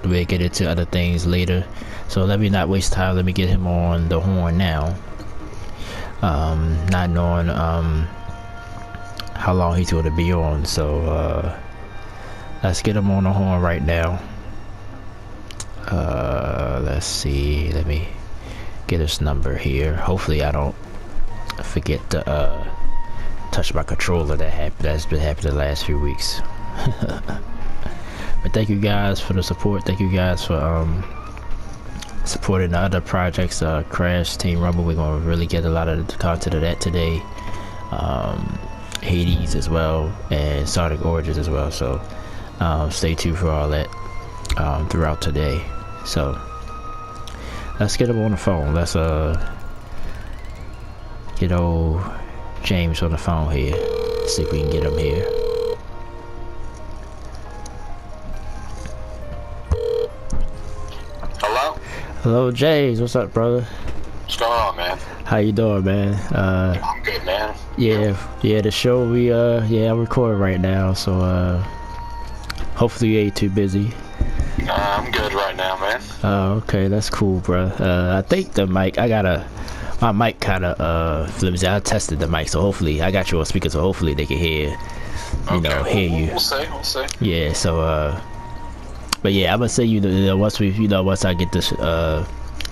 we'll get into other things later. So let me not waste time. Let me get him on the horn now. Not knowing how long he's going to be on, so let's get him on the horn right now. Let's see. Let me get his number here. Hopefully I don't forget to touch my controller. That's been happening the last few weeks. But thank you guys for the support. Thank you guys for supporting the other projects. Crash, Team Rumble, we're gonna really get a lot of the content of that today. Hades as well, and Sonic Origins as well. So stay tuned for all that throughout today. So let's get him on the phone. Let's get old James on the phone here. See if we can get him here. Hello? Hello, James. What's up, brother? What's going on, man? How you doing, man? I'm good, man. Yeah, the show I'm recording right now, so hopefully you ain't too busy. I'm good right now, man. Okay, that's cool, bro. I think the mic, my mic kind of flimsy. I tested the mic, so hopefully I got you on speaker, so hopefully they can hear you. We'll see. Yeah, so but yeah, I'm gonna say once I get this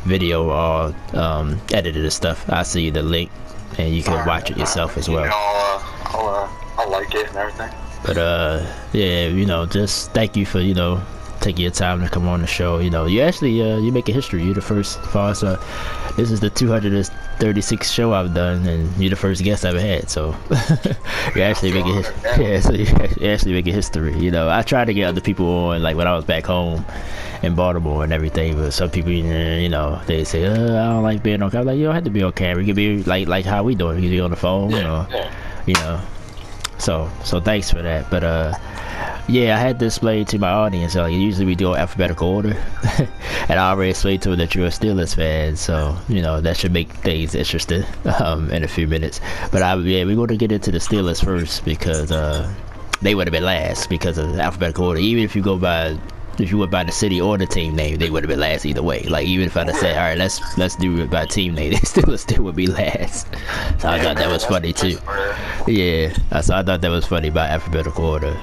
video all edited and stuff, I'll see the link and you can watch it yourself as well. I'll like it and everything. But yeah, just thank you for taking your time to come on the show. You actually you make a history. You're the first so this is the 236 show I've done, and you're the first guest I've ever had, so you're actually making you're actually making history. I tried to get other people on, like when I was back home in Baltimore and everything, but some people they say I don't like being on camera. I'm like, you don't have to be on camera. You can be like how we doing. You can be on the phone, so thanks for that. But yeah, I had to explain to my audience, usually we do alphabetical order, and I already explained to them that you're a Steelers fan, so that should make things interesting in a few minutes. But we're going to get into the Steelers first, because they would have been last because of the alphabetical order. Even if you went by the city or the team name, they would have been last either way. Like, even if I'd have said, all right, let's do it by team name, they still would be last. So I thought that was funny too. Yeah, so I thought that was funny by alphabetical order.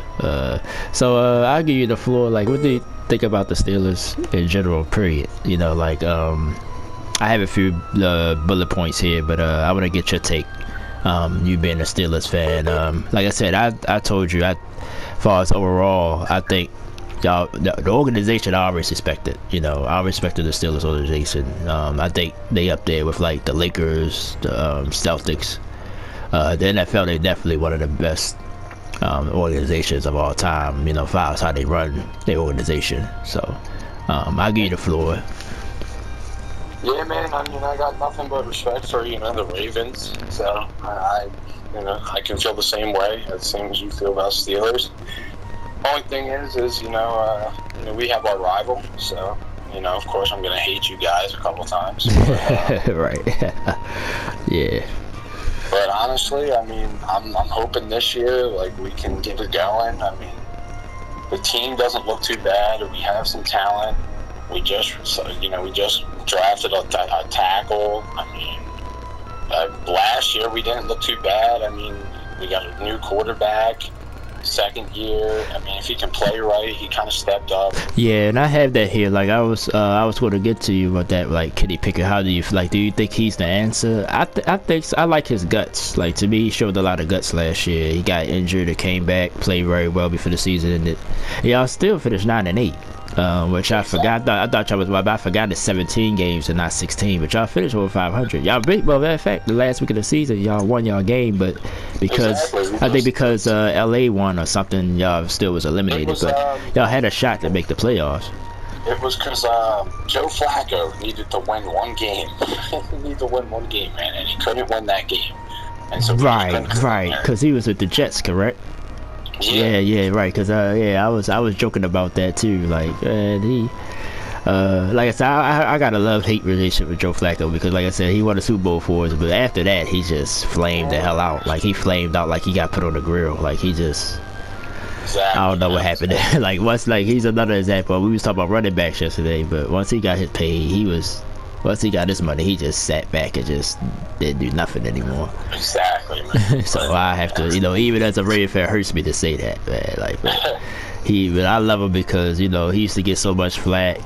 So I'll give you the floor. Like, what do you think about the Steelers in general, period? I have a few bullet points here, but I want to get your take. You being a Steelers fan, like I said, I told you, as far as overall, I think the organization I always respected. I respected the Steelers organization. I think they up there with like the Lakers, the Celtics, the NFL. They're definitely one of the best organizations of all time. As far as how they run their organization. So I'll give you the floor. Yeah, man. I got nothing but respect for the Ravens. So I can feel the same way, the same as you feel about Steelers. Only thing is we have our rival, so of course I'm gonna hate you guys a couple times. Right. Yeah. But honestly, I'm hoping this year we can get it going. The team doesn't look too bad. We have some talent. We just drafted a tackle. Last year we didn't look too bad. We got a new quarterback. Second year, if he can play right, he kind of stepped up. Yeah, and I have that here. Like I was going to get to you about that. Like Kenny Pickett, how do you do you think he's the answer? I think so. I like his guts. Like, to me, he showed a lot of guts last year. He got injured, and came back, played very well before the season ended. Y'all still finished 9-8. Which I forgot. I thought y'all was. I forgot it's 17 games and not 16. But y'all finished over 500. Y'all beat. Well, in fact, the last week of the season, y'all won y'all game, but because I think because LA won or something, y'all still was eliminated. But y'all had a shot to make the playoffs. It was because Joe Flacco needed to win one game. He needed to win one game, man, and he couldn't win that game. And so right, because he was with the Jets, correct? Yeah, right. Because I was joking about that too. Like, he, like I said, I got a love-hate relationship with Joe Flacco because, like I said, he won a Super Bowl for us. But after that, he just flamed the hell out. Like, he flamed out like he got put on the grill. Like, he just. Exactly. I don't know what happened there. Like once, like he's another example. We was talking about running backs yesterday, but once he got his pay, once he got his money, he just sat back and just didn't do nothing anymore. Exactly, man. So I have to, even as a Raven fan, it hurts me to say that, man. Like, but I love him because he used to get so much flack.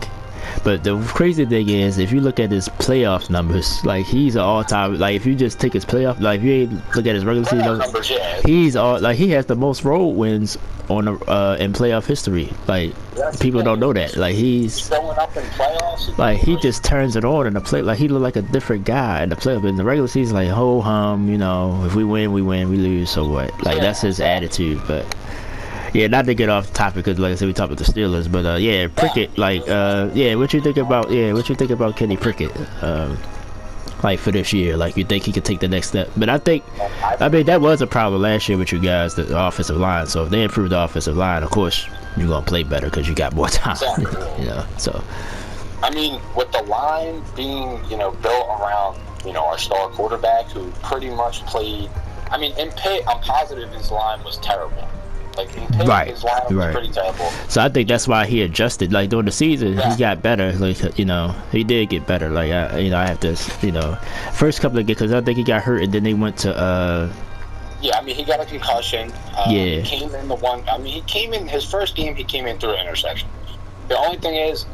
But the crazy thing is, if you look at his playoff numbers, like he's an all-time. Like if you just take his playoff, like if you ain't look at his regular season numbers, he has the most road wins on in playoff history. Like people don't know that. Like he's showing up in playoffs. Like he just turns it on in the play. Like he look like a different guy in the playoff. In the regular season, like ho hum, if we win, we win. We lose, so what? Like that's his attitude. But yeah, not to get off topic because like I said, we talked about the Steelers. But yeah, Prickett. Like what you think about Kenny Prickett? Like for this year, like you think he could take the next step? But I mean that was a problem last year with you guys, the offensive line. So if they improve the offensive line, of course you're gonna play better because you got more time. Exactly. So I mean, with the line being built around our star quarterback who pretty much played. I mean, in Pitt, I'm positive his line was terrible. Like in Pitt, his line was pretty terrible. So I think that's why he adjusted. Like during the season, he got better. Like he did get better. Like I have to first couple of games because I think he got hurt and then they went to. Yeah, I mean he got a concussion. He came in his first game. He came in through an interception. The only thing is,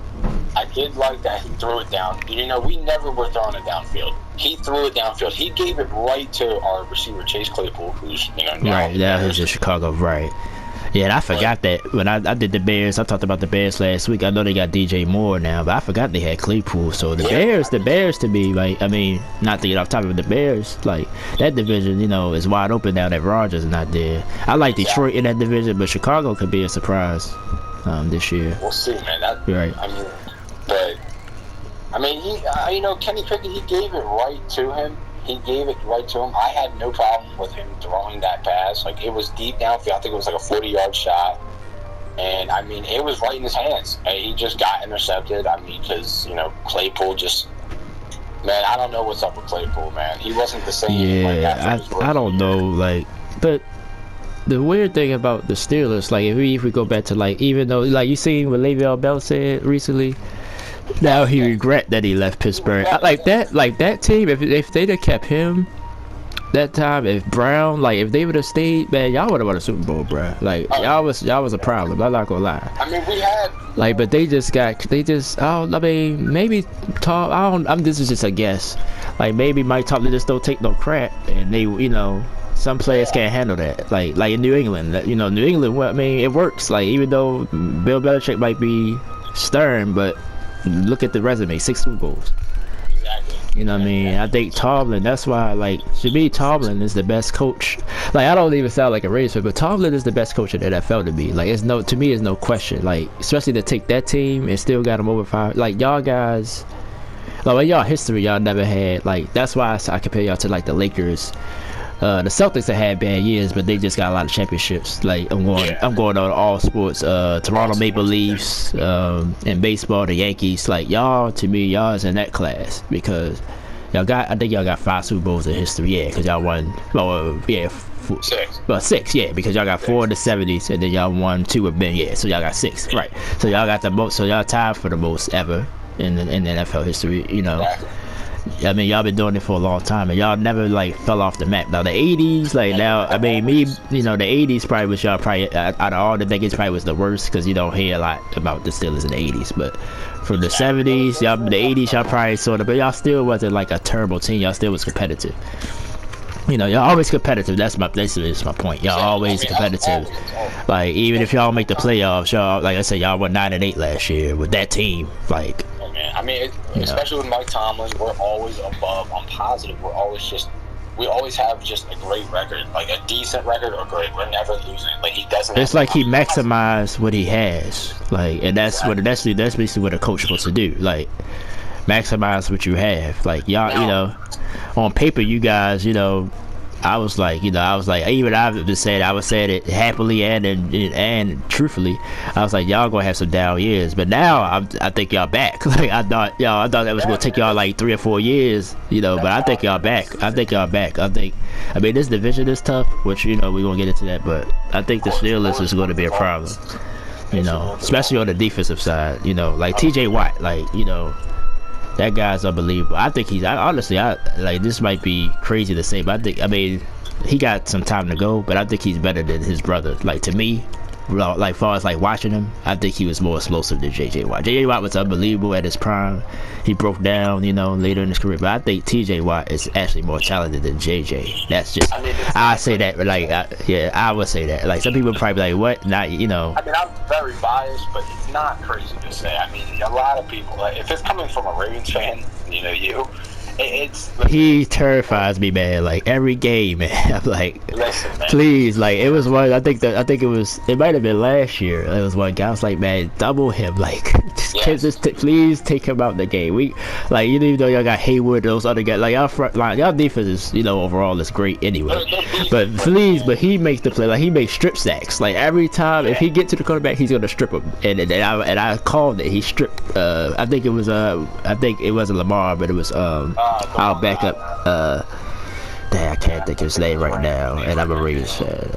I did like that he threw it down. We never were throwing it downfield. He threw it downfield. He gave it right to our receiver Chase Claypool, who's right. That was in Chicago, right? Yeah, and I forgot that when I did the Bears. I talked about the Bears last week. I know they got DJ Moore now, but I forgot they had Claypool. So the Bears to me, like, I mean, not to get off topic, but the Bears, like that division, is wide open now that Rodgers is not there. I like Detroit in that division, but Chicago could be a surprise this year. We'll see, man. Right. I mean, he, Kenny Pickett, he gave it right to him. I had no problem with him throwing that pass. Like, it was deep downfield. I think it was like a 40-yard shot. And, I mean, it was right in his hands. And he just got intercepted. I mean, because, Claypool just... Man, I don't know what's up with Claypool, man. He wasn't the same. Yeah, I don't know. Like, but the weird thing about the Steelers, like, if we go back to, like, even though, like, you seen what Le'Veon Bell said recently? Now he regret that he left Pittsburgh. Like that team, if they'd have kept him that time, if Brown, like if they would have stayed, man, y'all would have won a Super Bowl, bro. Like y'all was a problem. I'm not gonna lie. I mean, we had but I mean, maybe Tom. This is just a guess. Like maybe Mike Tomlin just don't take no crap, and they, some players can't handle that. Like in New England, New England. Well, I mean, it works. Like even though Bill Belichick might be stern, but look at the resume, 6 Super Bowls. Exactly. What I mean? I think Tomlin, that's why, like, to me, Tomlin is the best coach. Like, I don't even sound like a Raiders fan, but Tomlin is the best coach in the NFL to me. Like, to me, it's no question. Like, especially to take that team and still got them over 5. Like, y'all guys, like, y'all history, y'all never had. Like, that's why I compare y'all to, like, the Lakers. The Celtics have had bad years, but they just got a lot of championships. Like I'm going on all sports. Toronto Maple Leafs, and baseball, the Yankees. Like y'all, to me, y'all is in that class because I think y'all got 5 Super Bowls in history. Yeah, because y'all won. Six. Yeah, because y'all got 4 in the 70s, and then y'all won 2 of them. Yeah, so y'all got 6. Right. So y'all got the most. So y'all tied for the most ever in the NFL history. I mean, y'all been doing it for a long time, and y'all never like fell off the map. Now the '80s, like now, I mean, the '80s probably was y'all out of all the decades probably was the worst because you don't hear a lot about the Steelers in the '80s. But from the '70s, the '80s, y'all probably sort of, but y'all still wasn't like a terrible team. Y'all still was competitive. Y'all always competitive. That's my point. Y'all always competitive. Like even if y'all make the playoffs, y'all, like I said, y'all won 9-8 last year with that team. Like. I mean, especially with Mike Tomlin, we're always above. I'm positive we always have just a great record, like a decent record or great. We're never losing. Like he doesn't. It's like he maximized what he has, like, and that's basically what a coach is supposed to do. Like maximize what you have. Like y'all, on paper, you guys, I was like, even I've been saying, I was saying it happily and truthfully. I was like, y'all gonna have some down years, but now I think y'all back. Like I thought that was gonna take y'all like 3 or 4 years, but I think y'all back. I mean, this division is tough, which we're gonna get into that, but I think the Steelers is going to be a problem. Especially on the defensive side. Like T.J. Watt, that guy's unbelievable. I think honestly, this might be crazy to say, but I mean, he got some time to go, but I think he's better than his brother. Like, to me, like, far as like watching him, I think he was more explosive than J.J. Watt. J.J. Watt was unbelievable at his prime. He broke down, later in his career, but I think T.J. Watt is actually more talented than J.J. That's just, I say that, but like, I would say that. Like, some people probably be like, what? Not, I mean, I'm very biased, but it's not crazy to say. I mean, a lot of people, like, if it's coming from a Ravens fan, he terrifies me, man. Like, every game, man. I'm like, listen, man. Please, like, it was one. I think it might have been last year. It was one guy. I was like, man, double him. Like, please take him out the game. Even though y'all got Hayward, those other guys, like, y'all front line, y'all defense is, overall is great anyway. But he makes the play. Like, he makes strip sacks. Like, every time, if he get to the quarterback, he's gonna strip him. And I called it. He stripped. I think it wasn't Lamar, but it was our backup. I can't think of his name right now, and I'm a Ravens fan.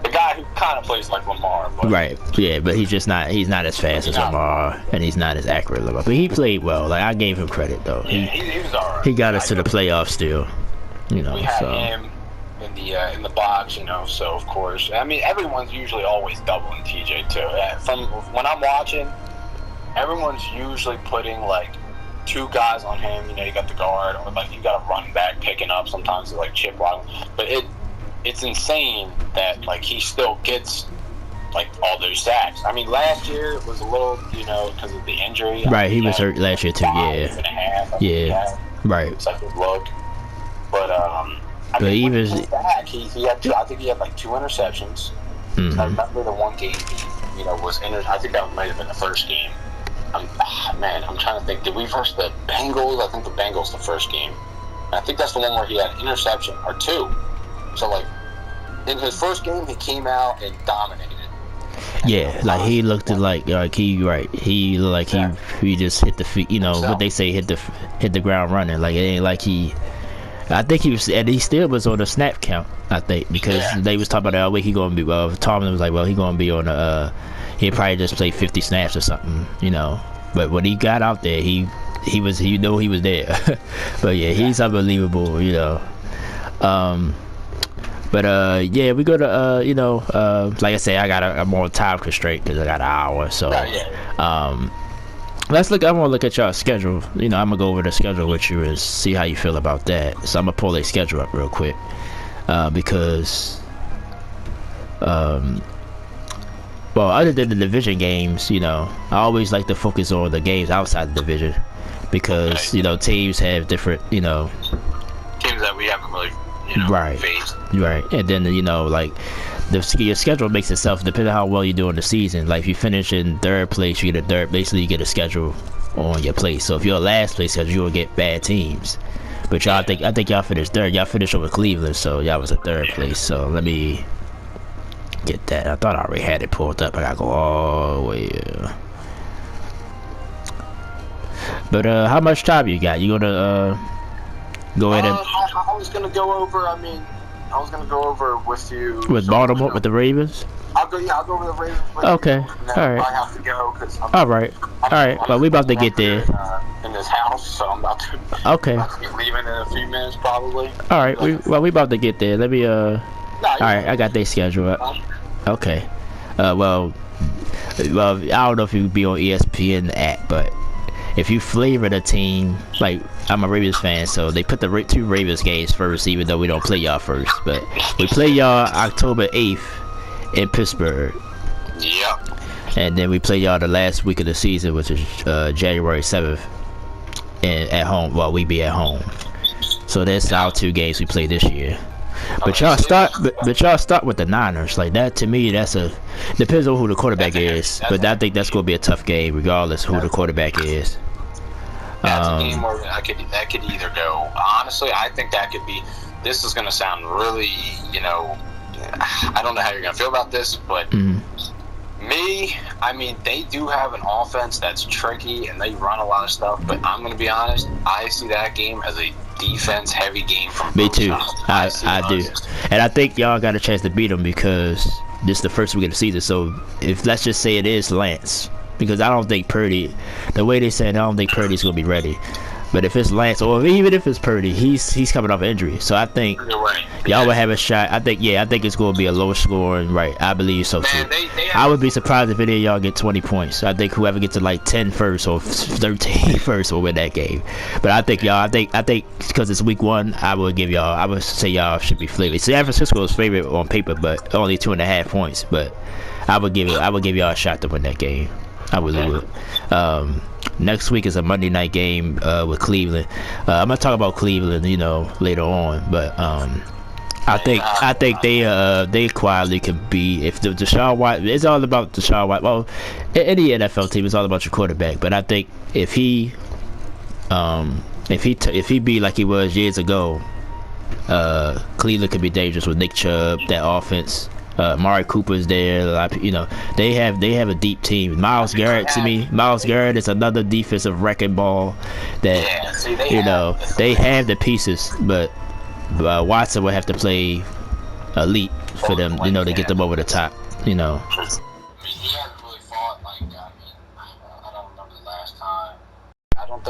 The guy who kind of plays like Lamar, but right? Yeah, but he's not as fast as Lamar, and he's not as accurate as Lamar. But he played well. Like, I gave him credit though. Yeah, he was alright. He got us to the playoffs still. We had him in the box, So of course, I mean, everyone's usually always doubling TJ too. From when I'm watching, everyone's usually putting like 2 guys on him. You got the guard, or like you got a running back picking up. Sometimes it's like chip block, but it's insane that like he still gets like all those sacks. I mean, last year it was a little, because of the injury. Right, he was hurt last year too. Yeah. Right. It's like his look, but but even he back, he had I think he had like 2 interceptions. Mm-hmm. I remember the one game he was I think that might have been the first game. I'm trying to think. Did we versus the Bengals? I think the Bengals the first game. And I think that's the one where he had an interception or 2. So like in his first game, he came out and dominated. Yeah, like he looked like he looked like he just hit the feet. What they say, hit the ground running. Like, it ain't like he. I think he was, and he still was on the snap count. I think because they was talking about he gonna be. Tomlin was like, he gonna be on the. He probably just played 50 snaps or something, But when he got out there, he was he was there. But yeah, he's unbelievable, But we go to like I say, I got a more time constraint because I got an hour. So let's look. I want to look at y'all schedule. I'm gonna go over the schedule with you and see how you feel about that. So I'm gonna pull their schedule up real quick because well, other than the division games, I always like to focus on the games outside the division because teams have different teams that we haven't really faced. Right, and then like your schedule makes itself depending on how well you do in the season. Like if you finish in 3rd place, you get basically you get a schedule on your place. So if you're last place schedule, you will get bad teams. But y'all, I think y'all finished 3rd. Y'all finished over Cleveland, so y'all was in 3rd place. So let me get that. I thought I already had it pulled up. I gotta go all the way. But how much time you got? You gonna go ahead and? I was gonna go over. I was gonna go over with you. With Baltimore, with the Ravens. I'll go over the Ravens. Okay. All right. I have to go because. All right. Well, we about to get there. In this house, so I'm about to. Okay. About to be leaving in a few minutes, probably. All right. We about to get there. Let me all right. I got their schedule up. Okay. Well, I don't know if you be on ESPN app, but if you flavor the team, like I'm a Ravens fan, so they put the 2 Ravens games first, even though we don't play y'all first. But we play y'all October 8th in Pittsburgh. Yep. And then we play y'all the last week of the season, which is January 7th, and at home. Well, we be at home. So that's our 2 games we play this year. But y'all start with the Niners. Like that, to me, depends on who the quarterback is. But I think that's gonna be a tough game, regardless who the quarterback is. That's a game where that could either go. Honestly, I think that could be this is going to sound really, I don't know how you're going to feel about this, but they do have an offense that's tricky and they run a lot of stuff, but I'm going to be honest, I see that game as a defense-heavy game from Me both too. sides. I do. And I think y'all got a chance to beat them because this is the first week of the season. So if let's just say it is Lance, because I don't think Purdy, the way they said, I don't think Purdy's going to be ready. But if it's Lance, or even if it's Purdy, he's coming off injury. So I think y'all will have a shot. I think it's going to be a lower scoring, right? I believe so too. I would be surprised if any of y'all get 20 points. I think whoever gets to like 10 first or 13 first will win that game. But I think because it's week 1, I would say y'all should be favored. San Francisco is favorite on paper, but only 2.5 points. But I would give y'all a shot to win that game. I really would. Next week is a Monday night game with Cleveland. I'm gonna talk about Cleveland, later on. But I think they quietly can be, if the Deshaun Watson, it's all about Deshaun Watson. Well, any NFL team is all about your quarterback. But I think if he be like he was years ago, Cleveland could be dangerous with Nick Chubb, that offense. Amari Cooper's there. They have a deep team. Miles Garrett is another defensive wrecking ball that they have the pieces, but Watson will have to play elite for them, to get them over the top. He hasn't really fought like I don't remember the last time. I don't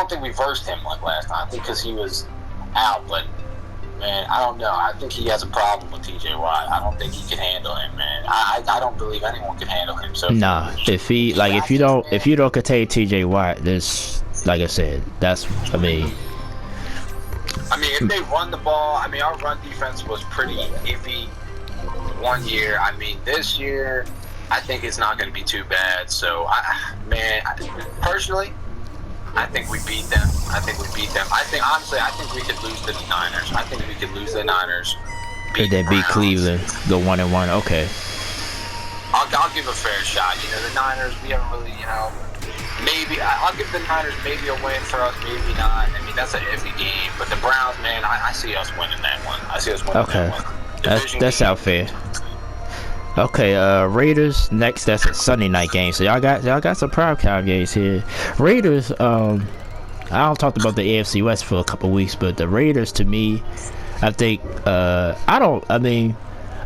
think we versed him like last time. I think because he was out, but. Man, I don't know. I think he has a problem with TJ Watt. I don't think he can handle him, man. I don't believe anyone can handle him. So if you don't contain TJ Watt, there's, like I said, if they run the ball, our run defense was pretty iffy one year. This year, I think it's not going to be too bad. So, personally, I think we beat them. Honestly, I think we could lose to the Niners. Could they beat Cleveland, go 1-1? Okay. I'll give a fair shot. The Niners, we haven't really, maybe I'll give the Niners maybe a win for us, maybe not. That's an iffy game. But the Browns, man, I see us winning that one. Okay. That sounds fair. Okay, Raiders next. That's a Sunday night game. So y'all got some primetime games here. Raiders. I talked about the AFC West for a couple weeks, but the Raiders, to me, I think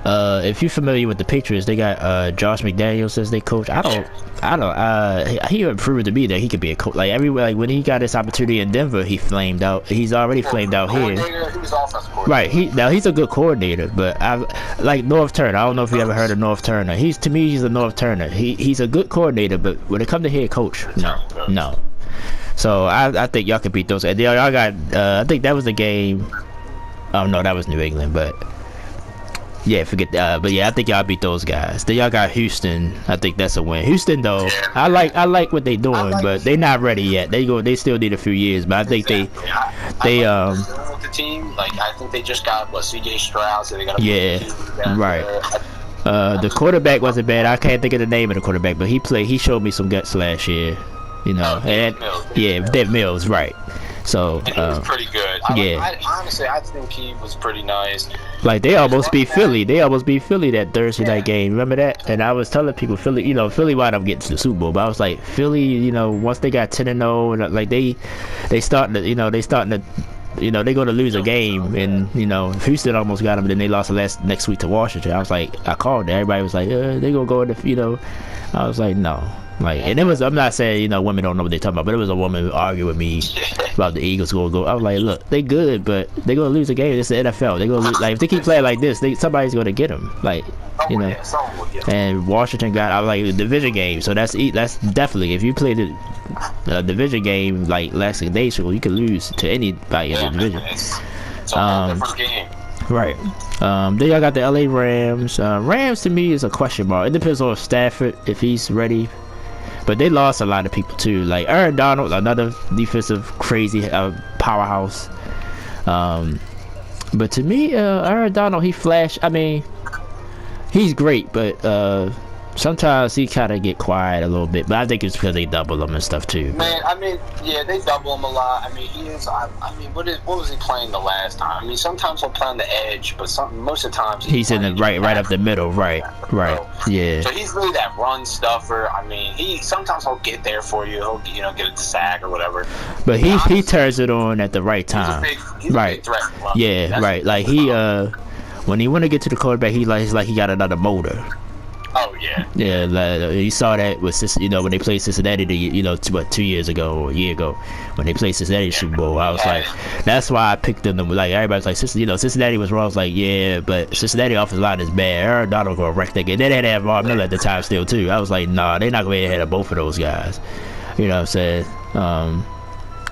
if you're familiar with the Patriots, they got Josh McDaniels as their coach. He improved to me that he could be a coach. Like when he got this opportunity in Denver, he flamed out. He's already flamed out here. He was offensive coordinator. Right. He's a good coordinator, but I like North Turner. I don't know if you ever heard of North Turner. He's a North Turner. He's a good coordinator, but when it comes to head coach, no. So I think y'all could beat those. And y'all got. I think that was the game. Oh no, that was New England, but. Yeah, forget that. But yeah, I think y'all beat those guys. Then y'all got Houston. I think that's a win. Houston though, I like what they doing, but they not ready yet. They still need a few years. But I think with the team, I think they just got CJ Stroud, so they got right. The quarterback wasn't bad. I can't think of the name of the quarterback, but he showed me some guts last year. Dave Mills, right. So and he was pretty good. Honestly, I think he was pretty nice. Like they almost beat Philly. That Thursday night game. Remember that? And I was telling people Philly wound up getting to the Super Bowl. But I was like, Philly, once they got 10-0, and like they starting to they're going to lose a game, and Houston almost got them, and then they lost next week to Washington. I was like, I called it. Everybody was like, they're going to go into, I was like, no. And it was, I'm not saying, women don't know what they're talking about, but it was a woman who argued with me about the Eagles going to go. I was like, look, they good, but they're going to lose a game. It's the NFL. They're going to lose. Like, if they keep playing like this, somebody's going to get them. Like, and Washington got, I was like, the division game. So that's definitely, if you play the division game like last day, so you can lose to anybody in the division. It's a different game. Right. Then y'all got the LA Rams. Rams to me is a question mark. It depends on Stafford, if he's ready. But they lost a lot of people too. Like Aaron Donald, another defensive crazy powerhouse. But to me, Aaron Donald, he flashed. He's great, but Sometimes he kind of get quiet a little bit, but I think it's because they double him and stuff too. Man, I mean, yeah, they double him a lot. I mean, he is. I mean, what was he playing the last time? I mean, sometimes he'll play on the edge, but most of the times he's in the right up the middle, right, yeah. So he's really that run stuffer. I mean, sometimes he'll get there for you. He'll get a sack or whatever. But he turns it on at the right time. He's a big threat. Yeah, right. Like when he want to get to the quarterback, he's like he got another motor. Oh yeah. Yeah, like, you saw that with when they played Cincinnati, 2 years ago or a year ago, when they played Cincinnati Super Bowl. I was like, that's why I picked them. Like everybody's like, Cincinnati was wrong. I was like, yeah, but Cincinnati offensive line is bad. Aaron Donald gonna wreck that game. They had to have Von Miller at the time still too. I was like, nah, they're not gonna be ahead of both of those guys. You know what I'm saying?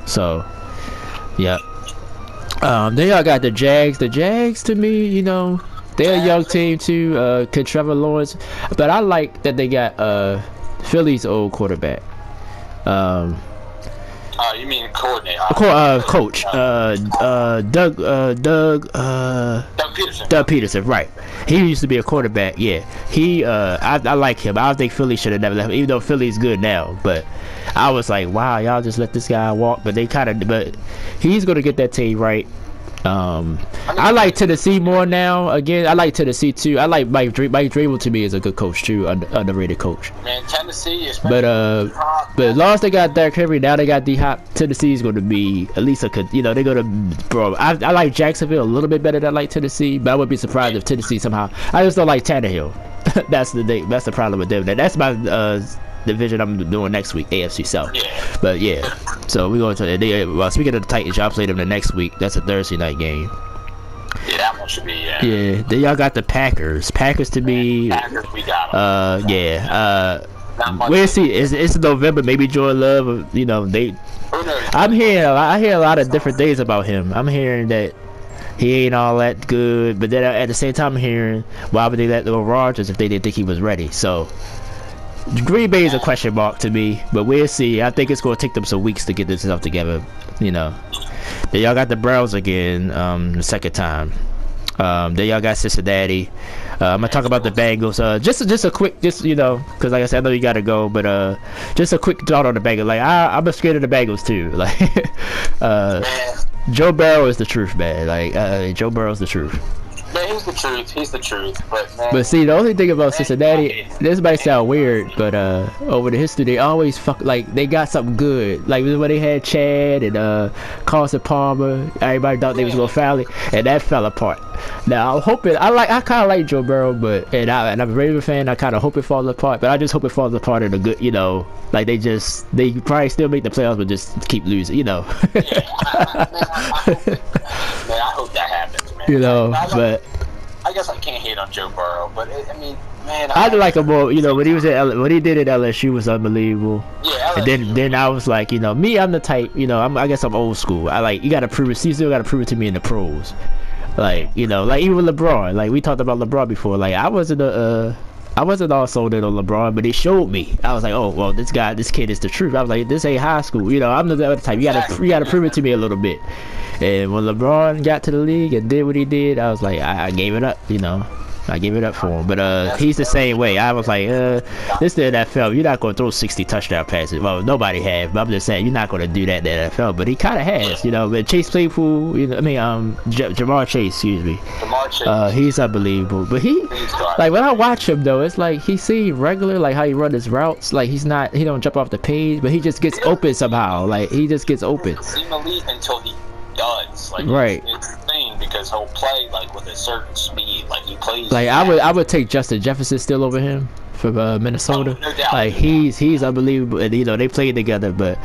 So, yeah. Then y'all got the Jags. The Jags, to me, they're a young team too. Trevor Lawrence, but I like that they got Philly's old quarterback. You mean coordinator? Coach. Doug Peterson. Doug Peterson, right? He used to be a quarterback. Yeah, I like him. I don't think Philly should have never left him, even though Philly's good now. But I was like, wow, y'all just let this guy walk. But but he's gonna get that team right. I like Tennessee more now. Again, I like Tennessee too. I like Mike Vrabel. To me is a good coach too, underrated coach. Man, Tennessee is. But as long as they got Derrick Henry, now they got D-Hop. Tennessee's going to be at least they're going to. Bro, I like Jacksonville a little bit better than I like Tennessee, but I wouldn't be surprised if Tennessee somehow. I just don't like Tannehill. That's the problem with them. That's my division I'm doing next week, AFC South. Yeah. But yeah, so we're going to. Speaking of the Titans, y'all play them the next week. That's a Thursday night game. Yeah, that one should be. Yeah. Then y'all got the Packers. Packers to me. Packers, we got them. Yeah. We'll see. It's November. Maybe Joy Love. They. I hear a lot of different things about him. I'm hearing that he ain't all that good, but then at the same time, I'm hearing why would they let go Rodgers if they didn't think he was ready? So Green Bay is a question mark to me, but we'll see. I think it's going to take them some weeks to get this stuff together. Then y'all got the Browns again, the second time. Then y'all got Cincinnati. I'm gonna talk about the Bengals. Just a quick, because like I said, I know you gotta go, but just a quick thought on the Bengals. Like I'm scared of the Bengals too. Like Joe Burrow is the truth, man. Like Joe Burrow's the truth. Man, he's the truth. He's the truth. But see, the only thing about Cincinnati, this might sound weird, but over the history, they always they got something good. Like when they had Chad and Carson Palmer, everybody thought they was gonna foul it, and that fell apart. Now I'm hoping I kind of like Joe Burrow, and I'm a Ravens fan. I kind of hope it falls apart, but I just hope it falls apart in a good, like they probably still make the playoffs, but just keep losing, Yeah, I hope that happens, man. But I guess I can't hate on Joe Burrow, but man, I like him more. When he was what he did at LSU was unbelievable. Yeah, LSU. And then I was like, me, I'm the type, I guess I'm old school. I like you got to prove it. You still got to prove it to me in the pros. Like like even LeBron. Like we talked about LeBron before. Like I wasn't all sold in on LeBron, but it showed me. I was like, oh well, this kid is the truth. I was like, this ain't high school. I'm the other type. You gotta prove it to me a little bit. And when LeBron got to the league and did what he did, I was like, I gave it up. I gave it up for him. But he's the same way. I was like, this the NFL. You're not gonna throw 60 touchdown passes. Well, nobody has. But I'm just saying, you're not gonna do that in the NFL. But he kind of has. But Chase Claypool. Jamar Chase. Excuse me. Jamar Chase. He's unbelievable. But like when I watch him though, it's like he seems regular. Like how he run his routes. Like he don't jump off the page, but he just gets open somehow. Like he just gets open. He doesn't believe until he does. Like right. It's the thing because he'll play like with a certain speed. Like he plays. Like I would take Justin Jefferson still over him from Minnesota. No doubt. Like he's unbelievable. And, they played together, but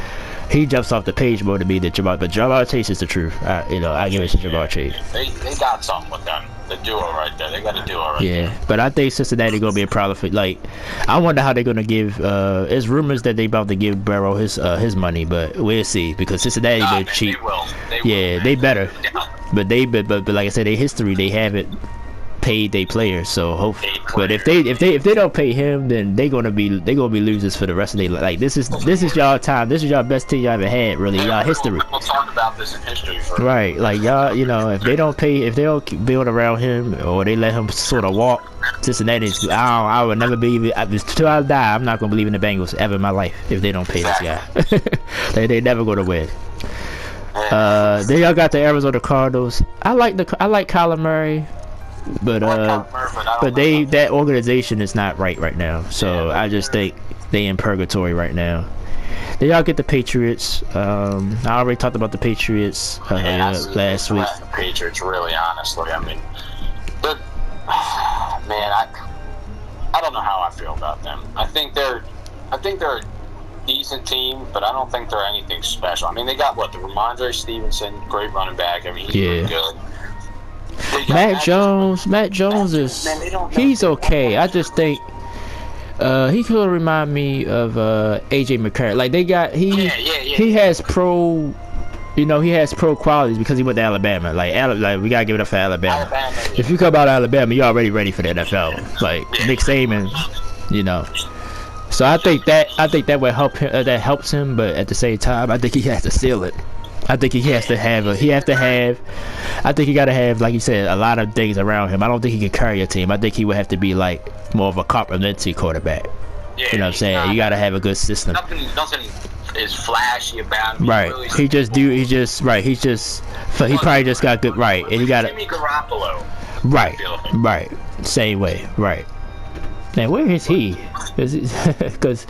he jumps off the page more to me than Jamar. But Jamar Chase is the truth. I give it to Jamar Chase. They got something with them. The duo right there. They got a duo right there. Yeah, but I think Cincinnati gonna be a problem for. Like, I wonder how they're gonna give. There's rumors that they about to give Burrow his money, but we'll see because Cincinnati been cheap. They will. They better. But like I said, their history they haven't paid their players. So hopefully, but if they don't pay him, then they're gonna be losers for the rest of their life. Like this is y'all time. This is y'all best team y'all ever had. Really, y'all history. We'll talk about this in history. Right, like y'all, if they don't build around him or they let him sort of walk, Cincinnati, I would never believe it. Until I die, I'm not gonna believe in the Bengals ever in my life if they don't pay this guy. they never gonna win. Then y'all got the Arizona Cardinals. I like Kyler Murray, but that organization is not right now. So I just think they in purgatory right now. Then y'all get the Patriots. I already talked about the Patriots last week. The Patriots, really, honestly, I mean, but man, I don't know how I feel about them. I think they're a decent team, but I don't think they're anything special. I mean, they got the Ramondre Stevenson, great running back. I mean, he's really good. Matt Jones is he's okay. I just think he could remind me of AJ McCarron. Like he has pro. He has pro qualities because he went to Alabama. Like we gotta give it up for Alabama. If you come out of Alabama, you're already ready for the NFL. Like Nick Saban, So I think that will help him. That helps him, but at the same time, I think he has to seal it. I think he has to have. I think he got to have, like you said, a lot of things around him. I don't think he can carry a team. I think he would have to be like more of a complementary quarterback. Yeah, you know what I'm saying? You got to have a good system. Nothing is flashy about him. Right. Really He probably just got good. Right. And he got Jimmy Garoppolo. Right. Same way. Right. Man, where is he? Because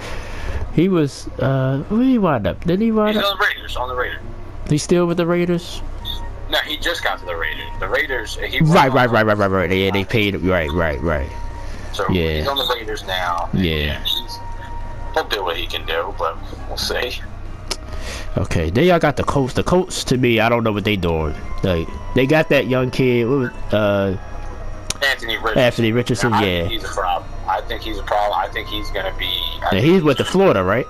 he was. Where did he wind up? Did he wind up? He's on the Raiders. He's still with the Raiders? No, he just got to the Raiders. The Raiders. Right. Yeah, they paid him. Right. So he's on the Raiders now. Yeah. He'll do what he can do, but we'll see. Okay, then y'all got the Colts. The Colts, to me, I don't know what they doing. Like, they got that young kid. Anthony Richardson. I think he's a problem. I think he's gonna be. He's with the Florida, right?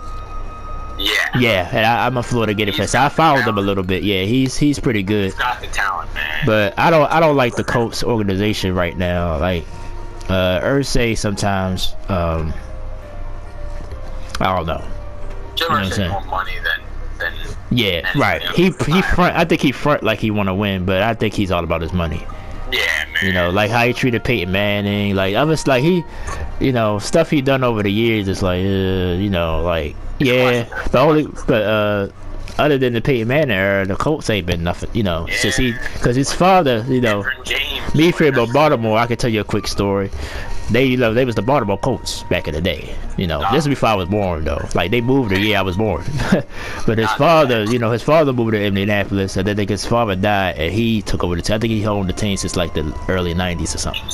Yeah, and I'm a Florida Gator fan, so I followed him a little bit. Yeah, he's pretty good. He's got the talent, man. But I don't like the Colts organization right now. Like Irsay sometimes. I don't know. Generally, more money than. Yeah, right. He front. I think he front like he want to win, but I think he's all about his money. Yeah, man. Like how he treated Peyton Manning. Like I was like he, stuff he done over the years. It's like, but other than the Peyton Manning era, the Colts ain't been nothing. Since because his father, me from Baltimore, I can tell you a quick story. They was the Baltimore Colts back in the day. This is before I was born though. Like they moved the year I was born. But his father, his father moved to Indianapolis, and then his father died, and he took over the team. I think he owned the team since like the early '90s or something.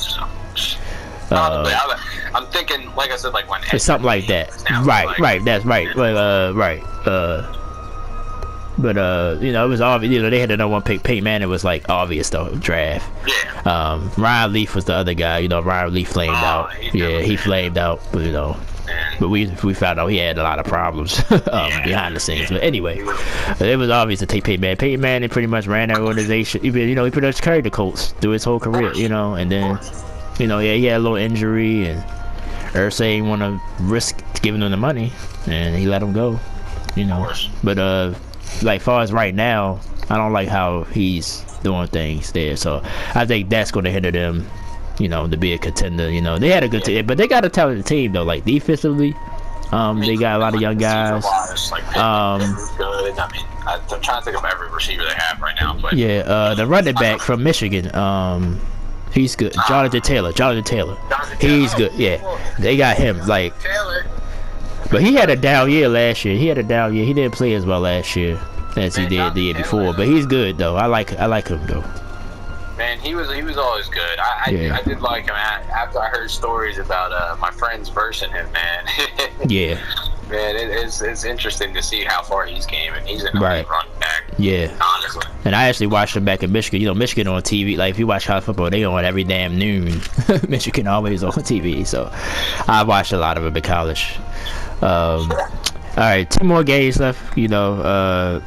I'm thinking, like I said, like when it's something like that. Right. That's right. But it was obvious. They had the number one pick. Peyton Manning was like obvious though. Draft. Yeah. Ryan Leaf was the other guy. Ryan Leaf flamed out. He flamed out. But we found out he had a lot of problems behind the scenes. But anyway, it was obvious to take Peyton Manning. Peyton Manning pretty much ran that organization. He pretty much carried the Colts through his whole career. And then he had a little injury, and Irsay ain't want to risk giving him the money, and he let him go. But like far as right now, I don't like how he's doing things there. So I think that's going to hinder them, to be a contender. They had a good team, but they got a talented team though. Like defensively, they got a lot of young guys. Good. I mean, I'm trying to think of every receiver they have right now. But the running back from Michigan, he's good. Jonathan Taylor. He's good. Yeah, they got him. Like, but he had a down year last year. He didn't play as well last year as he did the year before. But he's good though. I like him though. Man, he was always good. I did like him after I heard stories about my friends versing him. Man. Yeah. Man, it's interesting to see how far he's came, and he's an elite running back. Yeah. Honestly. And I actually watched him back in Michigan. Michigan on TV. Like if you watch college football, they on every damn noon. Michigan always on TV. So I watched a lot of him in college. All right, 2 more games left. Y'all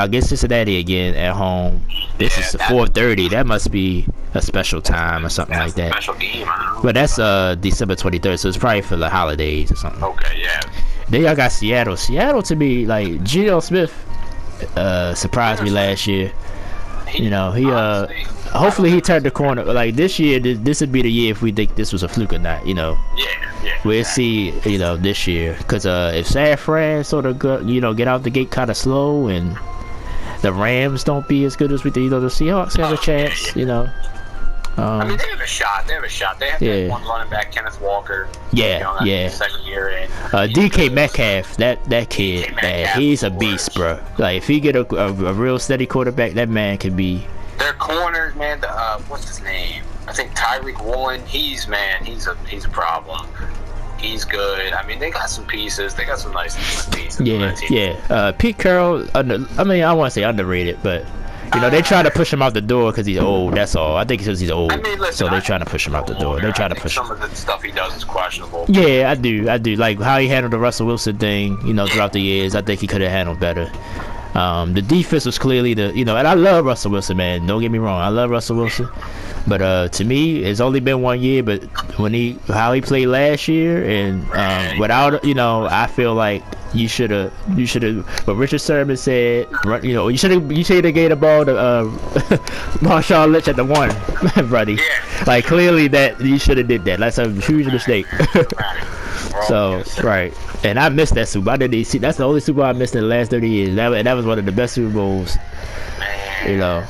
get Cincinnati again at home. This is 4:30. That must be a special time or something like that. Special game, I don't know. But that's December 23rd, so it's probably for the holidays or something. Okay, yeah. Then y'all got Seattle. Seattle to me, like Geno Smith, surprised me last year. You know, he hopefully he turned the corner. Like this year, this would be the year if we think this was a fluke or not. You know. Yeah. We'll see. You know, this year, because if San Fran sort of get out the gate kind of slow, and the Rams don't be as good as we think, you know, the Seahawks have a chance. You know. I mean, they have a shot. They have that one running back, Kenneth Walker. Yeah. Second year in. DK Metcalf, that kid, man, he's a beast, bro. Like if he get a real steady quarterback, that man could be. Their corners, man. What's his name? I think Tyreek Woolen. He's a problem. He's good. I mean, they got some pieces. They got some nice pieces. Yeah. Pete Carroll. I want to say underrated, but. You know, they try to push him out the door because he's old. That's all. I think because he's old. I mean, listen, so they're trying to push him out the door. They're trying to push some of the stuff he does is questionable. Yeah, I do. Like how he handled the Russell Wilson thing, you know, throughout the years. I think he could have handled better. The defense was clearly and I love Russell Wilson, man. Don't get me wrong. I love Russell Wilson. But to me, it's only been 1 year. But how he played last year and without, you know, I feel like you should have. What Richard Sherman said, you know, you should have gave the ball to Marshawn Lynch at the 1, buddy. Yeah. Like clearly that you should have did that. That's a huge mistake. So right, and I missed that Super Bowl. I didn't see. That's the only Super Bowl I missed in the last 30 years. That was one of the best Super Bowls. You know,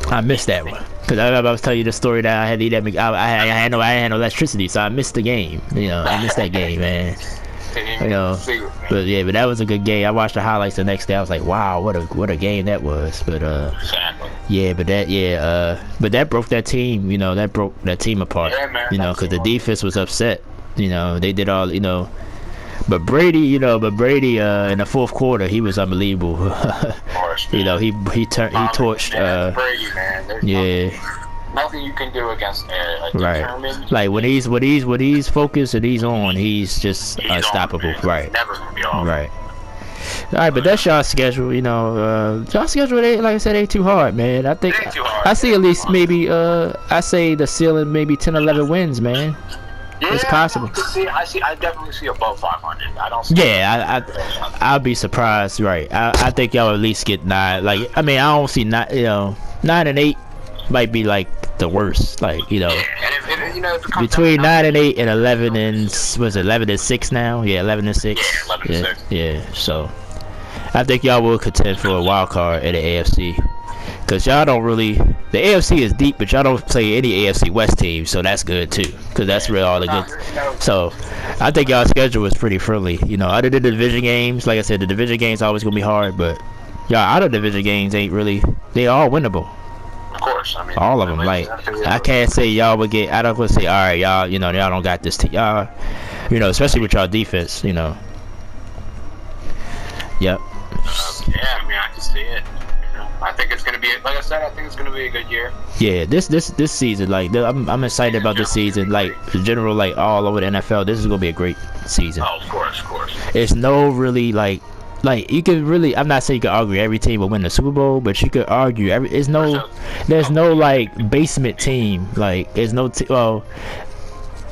I missed that one because I was telling you the story that I had to eat at I had no electricity, so I missed the game. You know, I missed that game, man. You know, but that was a good game. I watched the highlights the next day. I was like, wow, what a game that was. But but that broke that team. You know, that broke that team apart. You know, because the defense was upset. You know, they did all. You know, but Brady. In the fourth quarter, he was unbelievable. You know, he torched. Brady, man. Nothing you can do against right. Like when he's focused and he's on, he's just unstoppable. Right. Never gonna be on. Right. All right, but that's y'all's schedule. You know, y'all's schedule ain't, like I said, ain't too hard, man. I think I see at least maybe I say the ceiling maybe 10, 11 wins, man. Yeah, it's possible. I definitely see above 500. I don't see. Yeah, I'll be surprised. Right. I think y'all at least get 9. Like I mean, I don't see 9. You know, 9 and 8 might be like the worst. Like you know, if between 9 and 8 and 11 and was it 11 and 6 now? Yeah, 11 and 6. Yeah, 11 and 6. Yeah. So I think y'all will contend for a wild card at the AFC. Because y'all don't really, the AFC is deep, but y'all don't play any AFC West team, so that's good too. Because that's really all the good. So I think y'all's schedule is pretty friendly. You know, other than the division games, like I said, the division games always gonna be hard, but y'all out of division games ain't really. They all winnable. Of course, I mean all of them. Like I can't say y'all would get. I don't want to say all right, y'all. You know, y'all don't got this. Y'all, you know, especially with y'all defense. You know. Yep. Yeah, I mean, I can see it. I think it's gonna be, like I said, I think it's gonna be a good year. Yeah, this season, like I'm excited about this season. Like in general, like all over the NFL, this is gonna be a great season. Oh, of course. It's no really like you could really. I'm not saying you could argue every team will win the Super Bowl, but you could argue there's no like basement team. Like there's no well,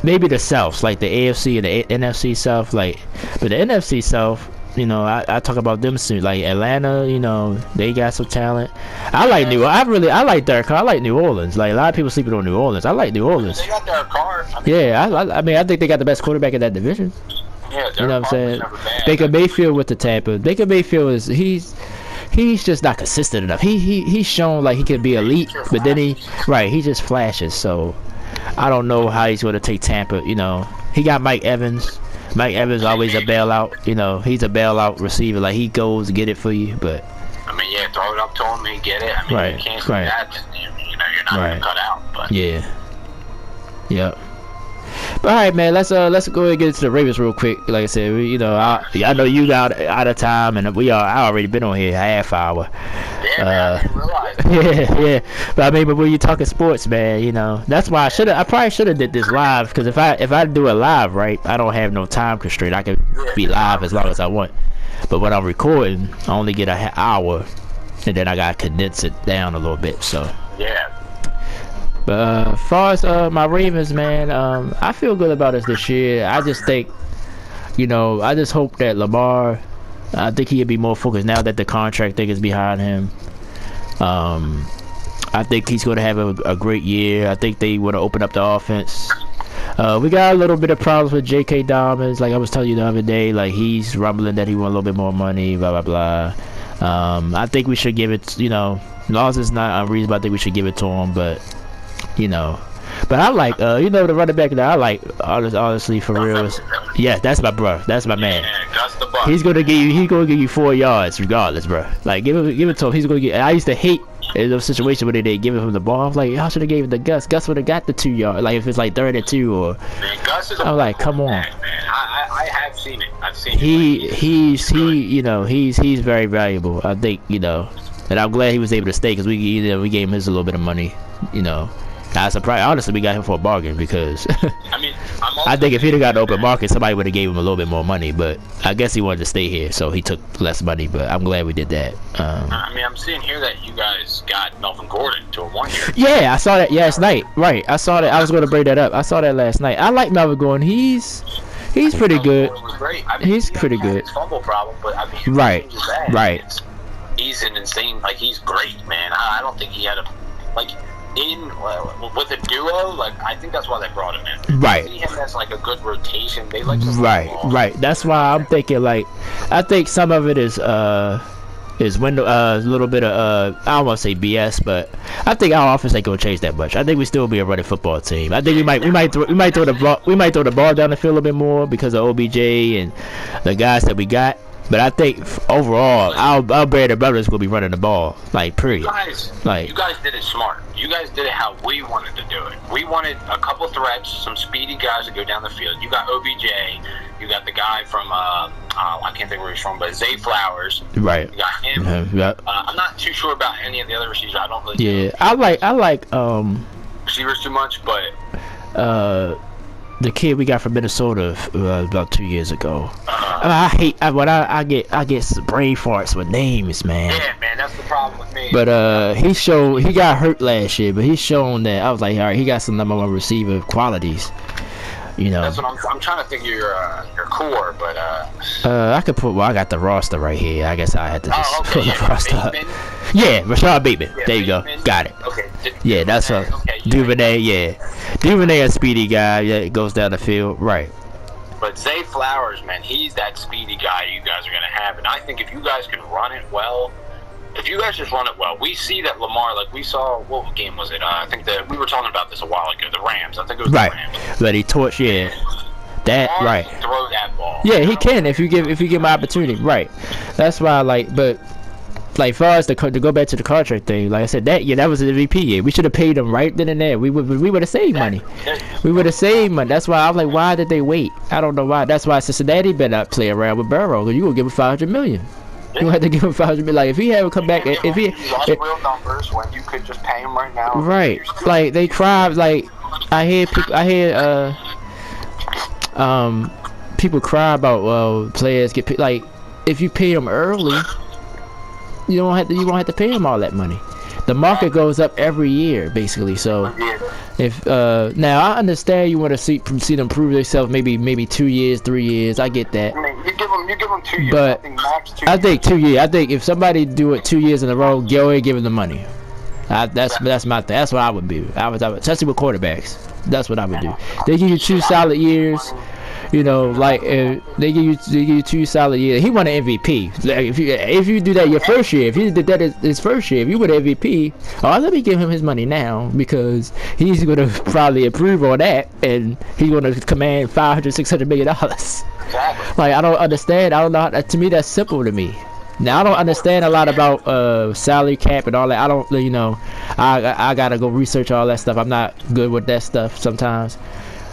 maybe the South, like the AFC and the NFC South, like, but the NFC South. You know, I talk about them soon. Like Atlanta, you know, they got some talent. I like Derek Carr. I like New Orleans. Like a lot of people sleeping on New Orleans. I like New Orleans. They got Derek Carr. I mean, I think they got the best quarterback in that division. Yeah, you know what I'm saying? Baker Mayfield with the Tampa. Baker Mayfield he's just not consistent enough. He's shown like he can be elite, but then he just flashes. So I don't know how he's going to take Tampa. You know, he got Mike Evans. Mike Evans always a bailout. You know, he's a bailout receiver. Like he goes to get it for you, but I mean, yeah, throw it up to him, he get it. I mean, you can't see that. You know, you're not gonna cut out. But yeah, yep. But all right, man. Let's go ahead and get into the Ravens real quick. Like I said, I know you got out of time, and I already been on here a half hour. Yeah, man, I didn't realize. Yeah. But I mean, when you're talking sports, man, you know, that's why I probably should have did this live. Because if I do it live, right, I don't have no time constraint. I can be live as long as I want. But when I'm recording, I only get an hour. and then I gotta condense it down a little bit. So Yeah. but as far as my Ravens, man, I feel good about us this year. I just think, I just hope that Lamar, I think he'll be more focused now that the contract thing is behind him. I think he's going to have a great year. I think they want to open up the offense. We got a little bit of problems with J.K. Dobbins. Like I was telling you the other day, like he's rumbling that he want a little bit more money, blah, blah, blah. I think we should give it, as long as it's not unreasonable, I think we should give it to him. But, but I like, the running back that I like, honestly, for real. Yeah, that's my bro. That's my man. Yeah, Gus the Buck. He's gonna give you 4 yards regardless, bro. Like give it to him. He's gonna get. I used to hate in those situations where they give him the ball. I'm like, y'all should have gave it to Gus. Gus would have got the 2 yard. Like if it's like 3rd and 2 or. Man, Gus is I'm like, come on. Man. I have seen it. I've seen it. He's very valuable. I think and I'm glad he was able to stay because we gave him a little bit of money. I surprised. Honestly, we got him for a bargain because I think if he'd have got an open market, somebody would have gave him a little bit more money. But I guess he wanted to stay here, so he took less money. But I'm glad we did that. I'm seeing here that you guys got Melvin Gordon to a 1 year. Yeah, I saw that last night. Right, I saw that. I was going to bring that up. I saw that last night. I like Melvin Gordon. He's pretty good. Was great. He's pretty good. His fumble problem, but right. He's an insane. Like he's great, man. I don't think he had with a duo, like I think that's why they brought him in. Right. See him as like a good rotation. They like right. That's why I'm thinking I think some of it is window a little bit of I don't want to say BS, but I think our offense ain't gonna change that much. I think we still be a running football team. I think we might throw the ball down the field a little bit more because of OBJ and the guys that we got. But I think overall, our Brady brothers will be running the ball, period. You guys did it smart. You guys did it how we wanted to do it. We wanted a couple threats, some speedy guys to go down the field. You got OBJ. You got the guy from I can't think where he's from, but Zay Flowers. Right. You got him. Yep. I'm not too sure about any of the other receivers. I don't really. Yeah, I like receivers too much, but the kid we got from Minnesota about 2 years ago. I hate when I get brain farts with names, man. Yeah, man, that's the problem with me. But he got hurt last year, but he's shown that I was like, all right, he got some number 1 receiver qualities. That's what I'm trying to think of your core, but I could put. Well, I got the roster right here. I guess I had to just put the roster up. Yeah, Rashad Bateman. There you go. Got it. Okay. Yeah, that's a Duvernay. Yeah, Duvernay, a speedy guy. Yeah, it goes down the field. Right. But Zay Flowers, man, he's that speedy guy you guys are gonna have, and I think if you guys can run it well. If you guys just run it well, we see that Lamar, like we saw, what game was it? I think that we were talking about this a while ago, the Rams. I think it was the Rams. But he torched, that, Lamar right. Can throw that ball. Yeah, he can if you give him opportunity, right. That's why but far as to go back to the contract thing, like I said, that was an MVP year. We should have paid him right then and there. We would have saved money. We would have saved money. That's why I was like, why did they wait? I don't know why. That's why Cincinnati better not play around with Burrow. You will give him $500 million. You had to give him $500 million. Like if he had come back, if he real numbers when you could just pay him right now. Right. Like they cried. Like I hear people cry about players get paid. Like if you pay them early, you won't have to pay them all that money. The market goes up every year, basically. So, if now I understand you want to see them prove themselves, maybe 2 years, 3 years. I get that. I mean, you give them 2 years. But I think max 2 I years. think 2 years. I think if somebody do it 2 years in a row, go ahead, give them the money. That's my thing. That's what I would do. I would, especially with quarterbacks. That's what I would do. They give you 2 solid years. Like they give you 2 solid years. He won an MVP. Like if you do that your first year, if he did that his first year, if you win an MVP, let me give him his money now because he's gonna probably improve on that, and he's gonna command $500-600 million. Exactly. Like I don't understand. I don't know. To me, that's simple to me. Now I don't understand a lot about salary cap and all that. I don't. I gotta go research all that stuff. I'm not good with that stuff sometimes.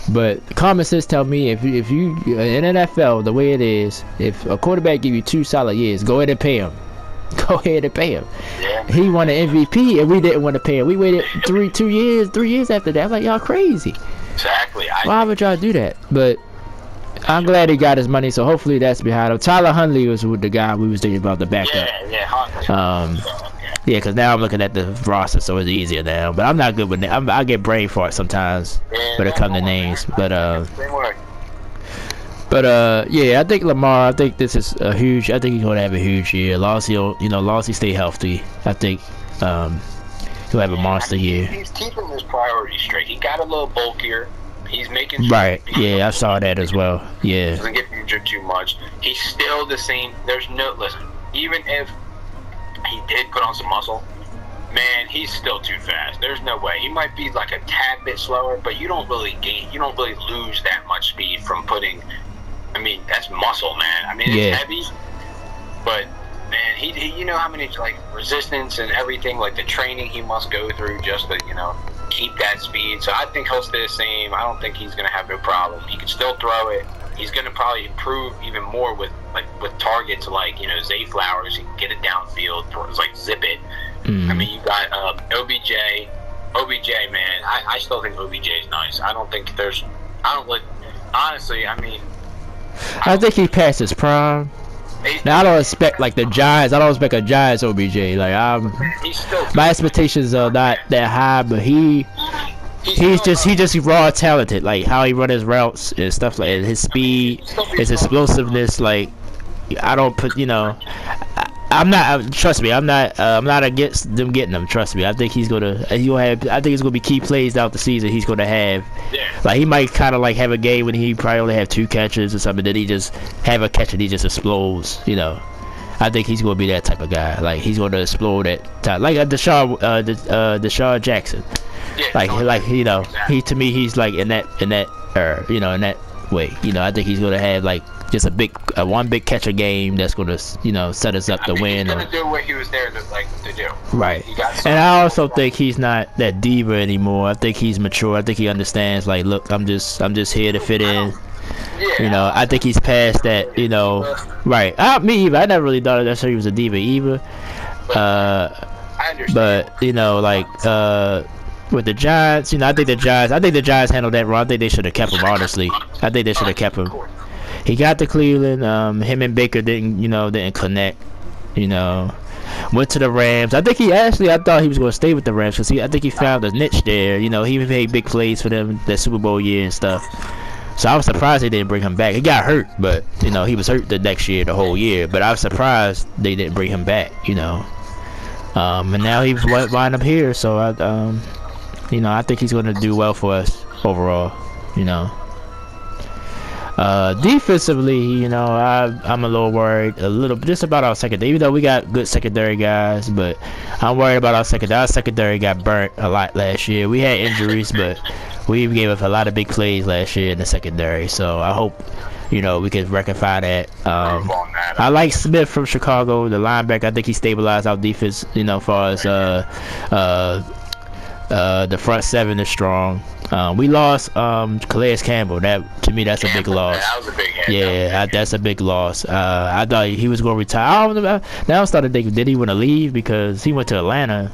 But common sense tell me if you in NFL the way it is, if a quarterback give you 2 solid years, go ahead and pay him. Go ahead and pay him. Yeah. He won an MVP and we didn't want to pay him. We waited 3 years after that. I'm like, y'all crazy. Exactly. Why would y'all do that? But I'm glad he got his money, so hopefully that's behind him. Tyler Huntley was with the guy we was thinking about, the backup. Yeah, Huntley. Yeah, because now I'm looking at the roster, so it's easier now. But I'm not good with names. I get brain fart sometimes when it comes to names. Yeah, I think Lamar. I think this is a huge. I think he's going to have a huge year. Lossy stay healthy. I think he'll have a monster year. He's keeping his priorities straight. He got a little bulkier. He's making sure right. Yeah, I saw that as well. Yeah. Doesn't get injured too much. He's still the same. There's no listen. Even if he did put on some muscle, man, he's still too fast. There's no way. He might be like a tad bit slower, but you don't really lose that much speed from putting. I mean, that's muscle, man. I mean, it's heavy, but man, he you know how many like resistance and everything, like the training he must go through just to keep that speed. So I think he'll stay the same. I don't think he's gonna have no problem. He can still throw it. He's gonna probably improve even more with targets like Zay Flowers. He can get it downfield, zip it. I mean, you got OBJ. OBJ, man, I still think OBJ is nice. I don't think honestly. I mean, I think he passed his prime. Now I don't expect like the Giants. I don't expect a Giants OBJ. My expectations are not that high, but he's just raw talented. Like how he run his routes and stuff like that. His speed, his explosiveness. Like I don't put I'm not. Trust me, I'm not against them getting him. Trust me, I think he's gonna. I think it's gonna be key plays out the season. He's gonna have. Like he might kind of like have a game when he probably only have 2 catches or something. Then he just have a catch and he just explodes. I think he's gonna be that type of guy. Like he's gonna explode at time. Like Deshaun Jackson. Yeah, he to me he's like in that way. I think he's gonna have like just one big catch a game that's gonna set us up to win. He's gonna do what he was there to do. Right. And I also think he's not that diva anymore. I think he's mature. I think he understands. Like, look, I'm just here to fit in. Yeah. I think he's past that. Right. Me either. I never really thought that's he was a diva either. I understand. But with the Giants, I think the Giants handled that wrong. I think they should have kept him. Honestly, I think they should have kept him. He got to Cleveland. Him and Baker didn't connect. Went to the Rams. I thought he was going to stay with the Rams because I think he found a niche there. He made big plays for them that Super Bowl year and stuff. So I was surprised they didn't bring him back. He got hurt, but he was hurt the next year, the whole year. But I was surprised they didn't bring him back. And now he's wind up here. So I think he's going to do well for us overall. Defensively, I'm a little worried, just about our secondary. Even though we got good secondary guys, but I'm worried about our secondary. Our secondary got burnt a lot last year. We had injuries, but we gave up a lot of big plays last year in the secondary. So I hope, we can rectify that. I like Smith from Chicago, the linebacker. I think he stabilized our defense, as far as the front 7 is strong. We lost Calais Campbell. To me, that's a big loss. That was a big hit. Yeah, that's a big loss. I thought he was going to retire. I don't know. Now I'm starting to think, did he want to leave because he went to Atlanta,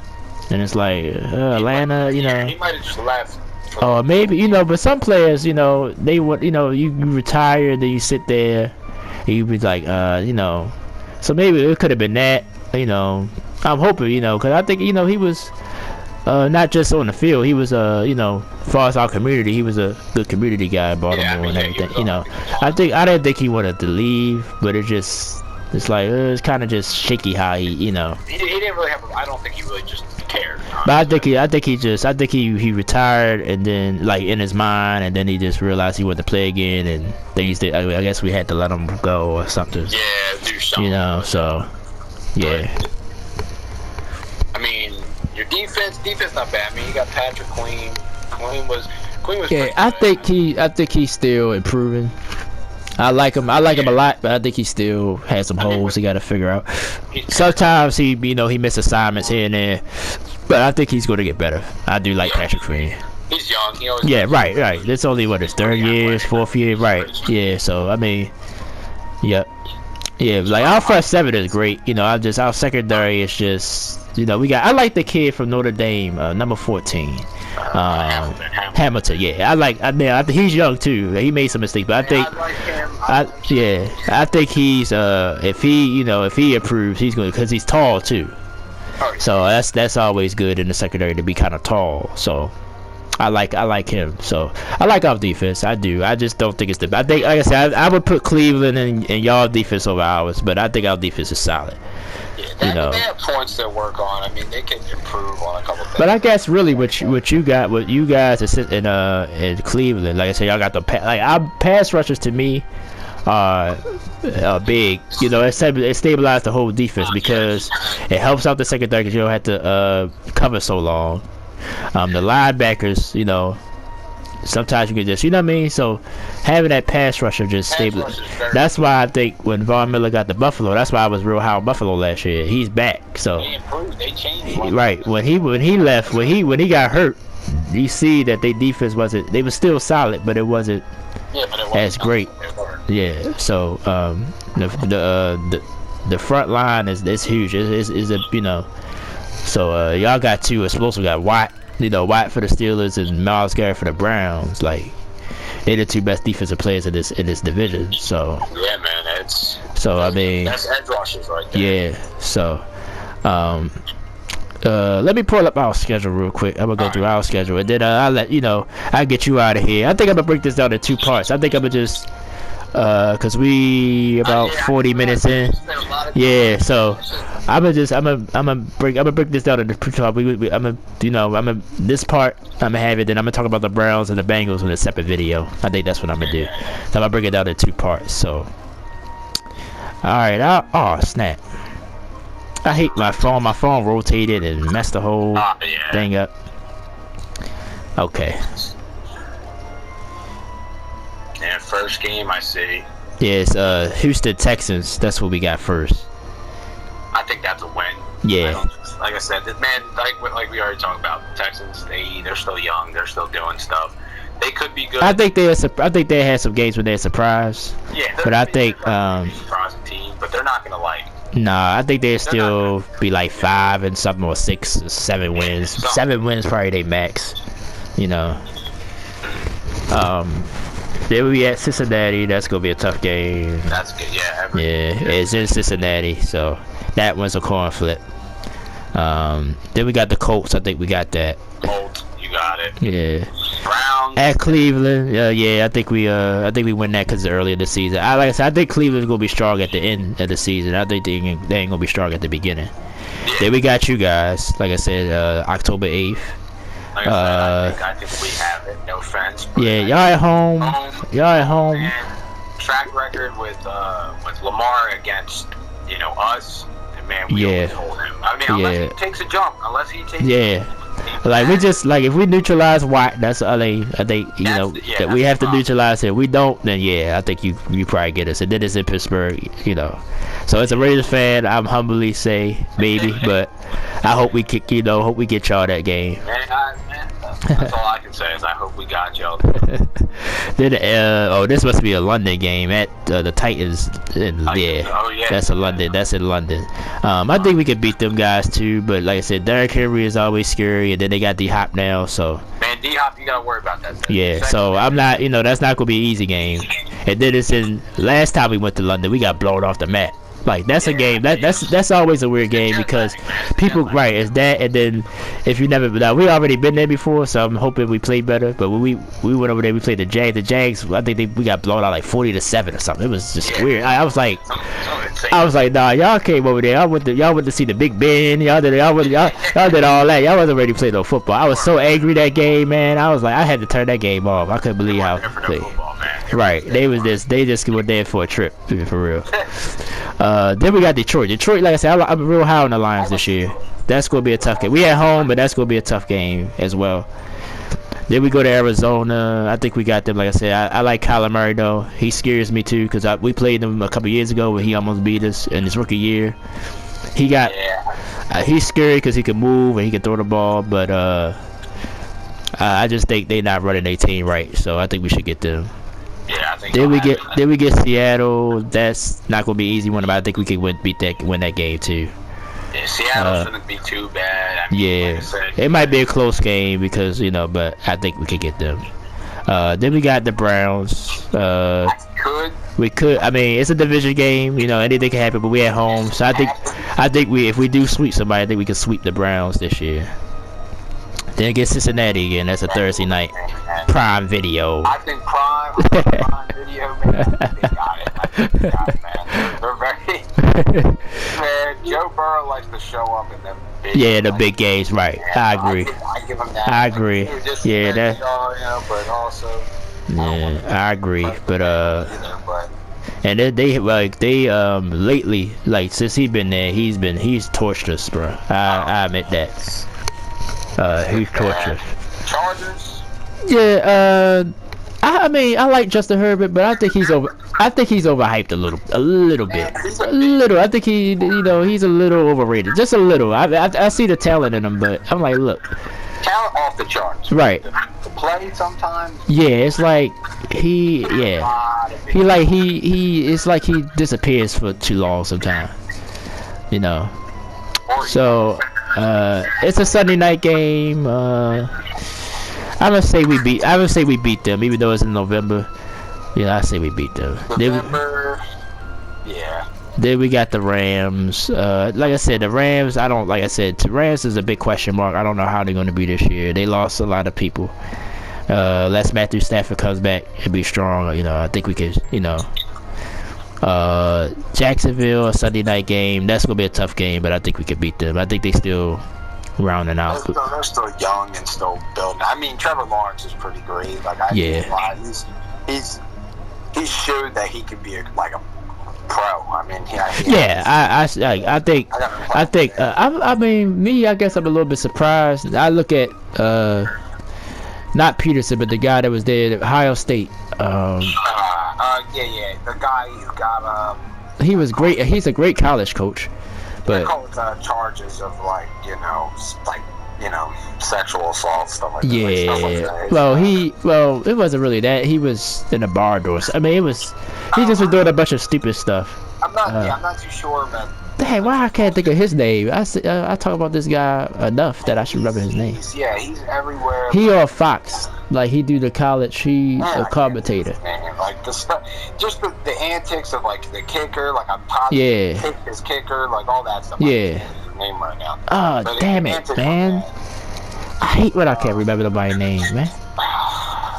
and it's like Atlanta, He might have just left. Oh, maybe but some players, they want, you retire and then you sit there, and you be like, so maybe it could have been that, I'm hoping, because I think, he was. Not just on the field, he was as far as our community, he was a good community guy in Baltimore and everything. I didn't think he wanted to leave, but it's like it's kind of just shaky how he He didn't really have. I don't think he really just cared. But I think he retired and then like in his mind, and then he just realized he wanted to play again, and things that I guess we had to let him go or something. Yeah, do something. So yeah. I mean. Your defense not bad. I mean, you got Patrick Queen. Queen was. Yeah, I think he's still improving. I like him a lot, but I think he still has some holes he got to figure out. Sometimes he miss assignments here and there, but I think he's going to get better. I do like Patrick Queen. He's young. He always right. It's only his 3rd year, 4th year, right? Yeah. So I mean, yep. Yeah, like our front 7 is great. Our secondary is just. I like the kid from Notre Dame, number 14, Hamilton. Yeah, I think he's young too. He made some mistakes, but I think, I think he's if he improves, he's going because he's tall too. So that's always good in the secondary to be kind of tall. So I like him. So I like our defense. I do. I just don't think it's the. I think, like I said, I would put Cleveland and y'all defense over ours, but I think our defense is solid. Yeah, they have points to work on. I mean, they can improve on a couple things. But I guess really what you guys are sitting in Cleveland, like I said, y'all got our pass rushers to me are big. You know, it stabilized the whole defense because it helps out the secondary because you don't have to cover so long. The linebackers, you know, sometimes you can just, you know what I mean? So having that pass rusher just stable. That's why I think when Von Miller got to Buffalo, that's why I was real high on Buffalo last year. He's back. So they improved, they changed. Right. When he left, when he got hurt, you see that their defense wasn't, they were still solid, but it wasn't as great. Yeah. So the front line is huge. Is a, you know. So y'all got two explosive. Got Watt, you know, Watt for the Steelers and Myles Garrett for the Browns. Like they're the two best defensive players in this division. So yeah, man, that's. So I mean, that's edge rushers right there. Yeah. So let me pull up our schedule real quick. I'm gonna go through our schedule and then I'll let you know. I'll get you out of here. I think I'm gonna break this down in two parts. I think I'm gonna just cause we about 40 minutes in. Yeah, so I'm gonna break this down into this part I'm gonna have it. Then I'm gonna talk about the Browns and the Bengals in a separate video. I think that's what I'm gonna do. So I'm gonna break it down in two parts. So, all right. Oh snap! I hate my phone. My phone rotated and messed the whole thing up. Okay. And first game I see. Yes, Houston Texans. That's what we got first. I think that's a win. Yeah. Like I said, man, like we already talked about, Texans. They're still young. They're still doing stuff. They could be good. I think they had some games where they're surprised. Yeah. But I think surprising team, but they're not gonna like. Nah, I think they'll still be like 5 and something or 6 or 7 wins. 7 wins probably they max. You know. Then we at Cincinnati. That's gonna be a tough game. That's good. Yeah. It's in Cincinnati, so that one's a coin flip. Then we got the Colts. I think we got that. Colts, you got it. Yeah. Browns at Cleveland. Yeah, I think we win that because earlier this season. Like I said, I think Cleveland's gonna be strong at the end of the season. I think they ain't gonna be strong at the beginning. Yeah. Then we got you guys. Like I said, October 8th. Like I think we have it. No offense. Yeah, y'all at home. Y'all at home. And track record with Lamar against us. And man, we always hold him. I mean, unless he takes a jump. Unless he takes. Like we just if we neutralize Watt, that's I think that we have to neutralize him. We don't, then I think you probably get us. And then it's in Pittsburgh, So as a Raiders fan, I'm humbly say maybe, but I hope we kick, hope we get y'all that game. That's all I can say is I hope we got y'all. Then this must be a London game at the Titans. That's in London. I think we could beat them guys too, but like I said, Derrick Henry is always scary, and then they got D-Hop now, so. Man, D-Hop, you gotta worry about that. Yeah, so I'm not, that's not gonna be an easy game. And then it's last time we went to London, we got blown off the mat. Like that's a game that's always a weird game because people it's that, and then if you never we already been there before, so I'm hoping we play better. But when we went over there, we played the Jags. The Jags, I think we got blown out like 40-7 or something. It was just weird. I was like, nah, y'all came over there. Y'all went to see the Big Ben. Y'all did all that. Y'all wasn't ready to play no football. I was so angry that game, man. I was like, I had to turn that game off. I couldn't believe how played. Right, they just went there for a trip, for real. Then we got Detroit. Detroit, like I said, I'm real high on the Lions this year. That's gonna be a tough game. We at home, but that's gonna be a tough game as well. Then we go to Arizona. I think we got them. Like I said, I like Kyler Murray though. He scares me too because we played him a couple years ago when he almost beat us in his rookie year. He's scary because he can move and he can throw the ball, but I just think they're not running their team right. So I think we should get them. Yeah, I think then we get Seattle. That's not gonna be an easy one, but I think we can win that game too. Yeah, Seattle shouldn't be too bad. I mean, like I said, it might be a close game because but I think we could get them. Then we got the Browns. We could. I mean, it's a division game. Anything can happen, but we at home, so I I think if we do sweep somebody, I think we can sweep the Browns this year. Then against Cincinnati again. That's a Thursday night. Prime Video. I think Prime Video, man. They got it. I think they got it, man. They're very. Man, Joe Burrow likes to show up in them big. Yeah, the big games, right? Yeah, I agree. I give him that. I agree. Yeah, that. But also. Yeah, I agree. But and they lately, like since he's been there, he's torched us, bro. I admit that. He's torched us. Chargers. Yeah. I mean, I like Justin Herbert, but I think he's overhyped a little bit. I think he's a little overrated, just a little. I see the talent in him, but I'm like, look. Talent off the charts. Right. To play sometimes. Yeah, it's like it's like he disappears for too long sometimes. You know. So it's a Sunday night game. I would say we beat them, even though it's in November. Yeah, I say we beat them. November. Yeah. Then we got the Rams. Like I said, the Rams. The Rams is a big question mark. I don't know how they're going to be this year. They lost a lot of people. Unless Matthew Stafford comes back and be strong, I think we could. Jacksonville, a Sunday night game. That's going to be a tough game, but I think we could beat them. I think they still rounding out. They're still young and still building. I mean, Trevor Lawrence is pretty great. Like he's showed that he could be like a pro. I mean, I mean, me, I guess I'm a little bit surprised. I look at not Peterson, but the guy that was there at Ohio State. The guy who got he was great. He's a great college coach, but charges of sexual assault, stuff like that. Yeah. Well, it wasn't really that. He was in a bar door. I mean, he just was doing a bunch of stupid stuff. I'm not too sure, man. Dang, why I can't think of his name? I talk about this guy enough that I should remember his name. He's everywhere. He on Fox, like he do the college. He's a commentator. Man, like the stuff, just the antics of like the kicker, like I'm positive kick his kicker, like all that stuff. Yeah. His name right now. Oh, damn it, man! I hate when I can't remember nobody's name, man.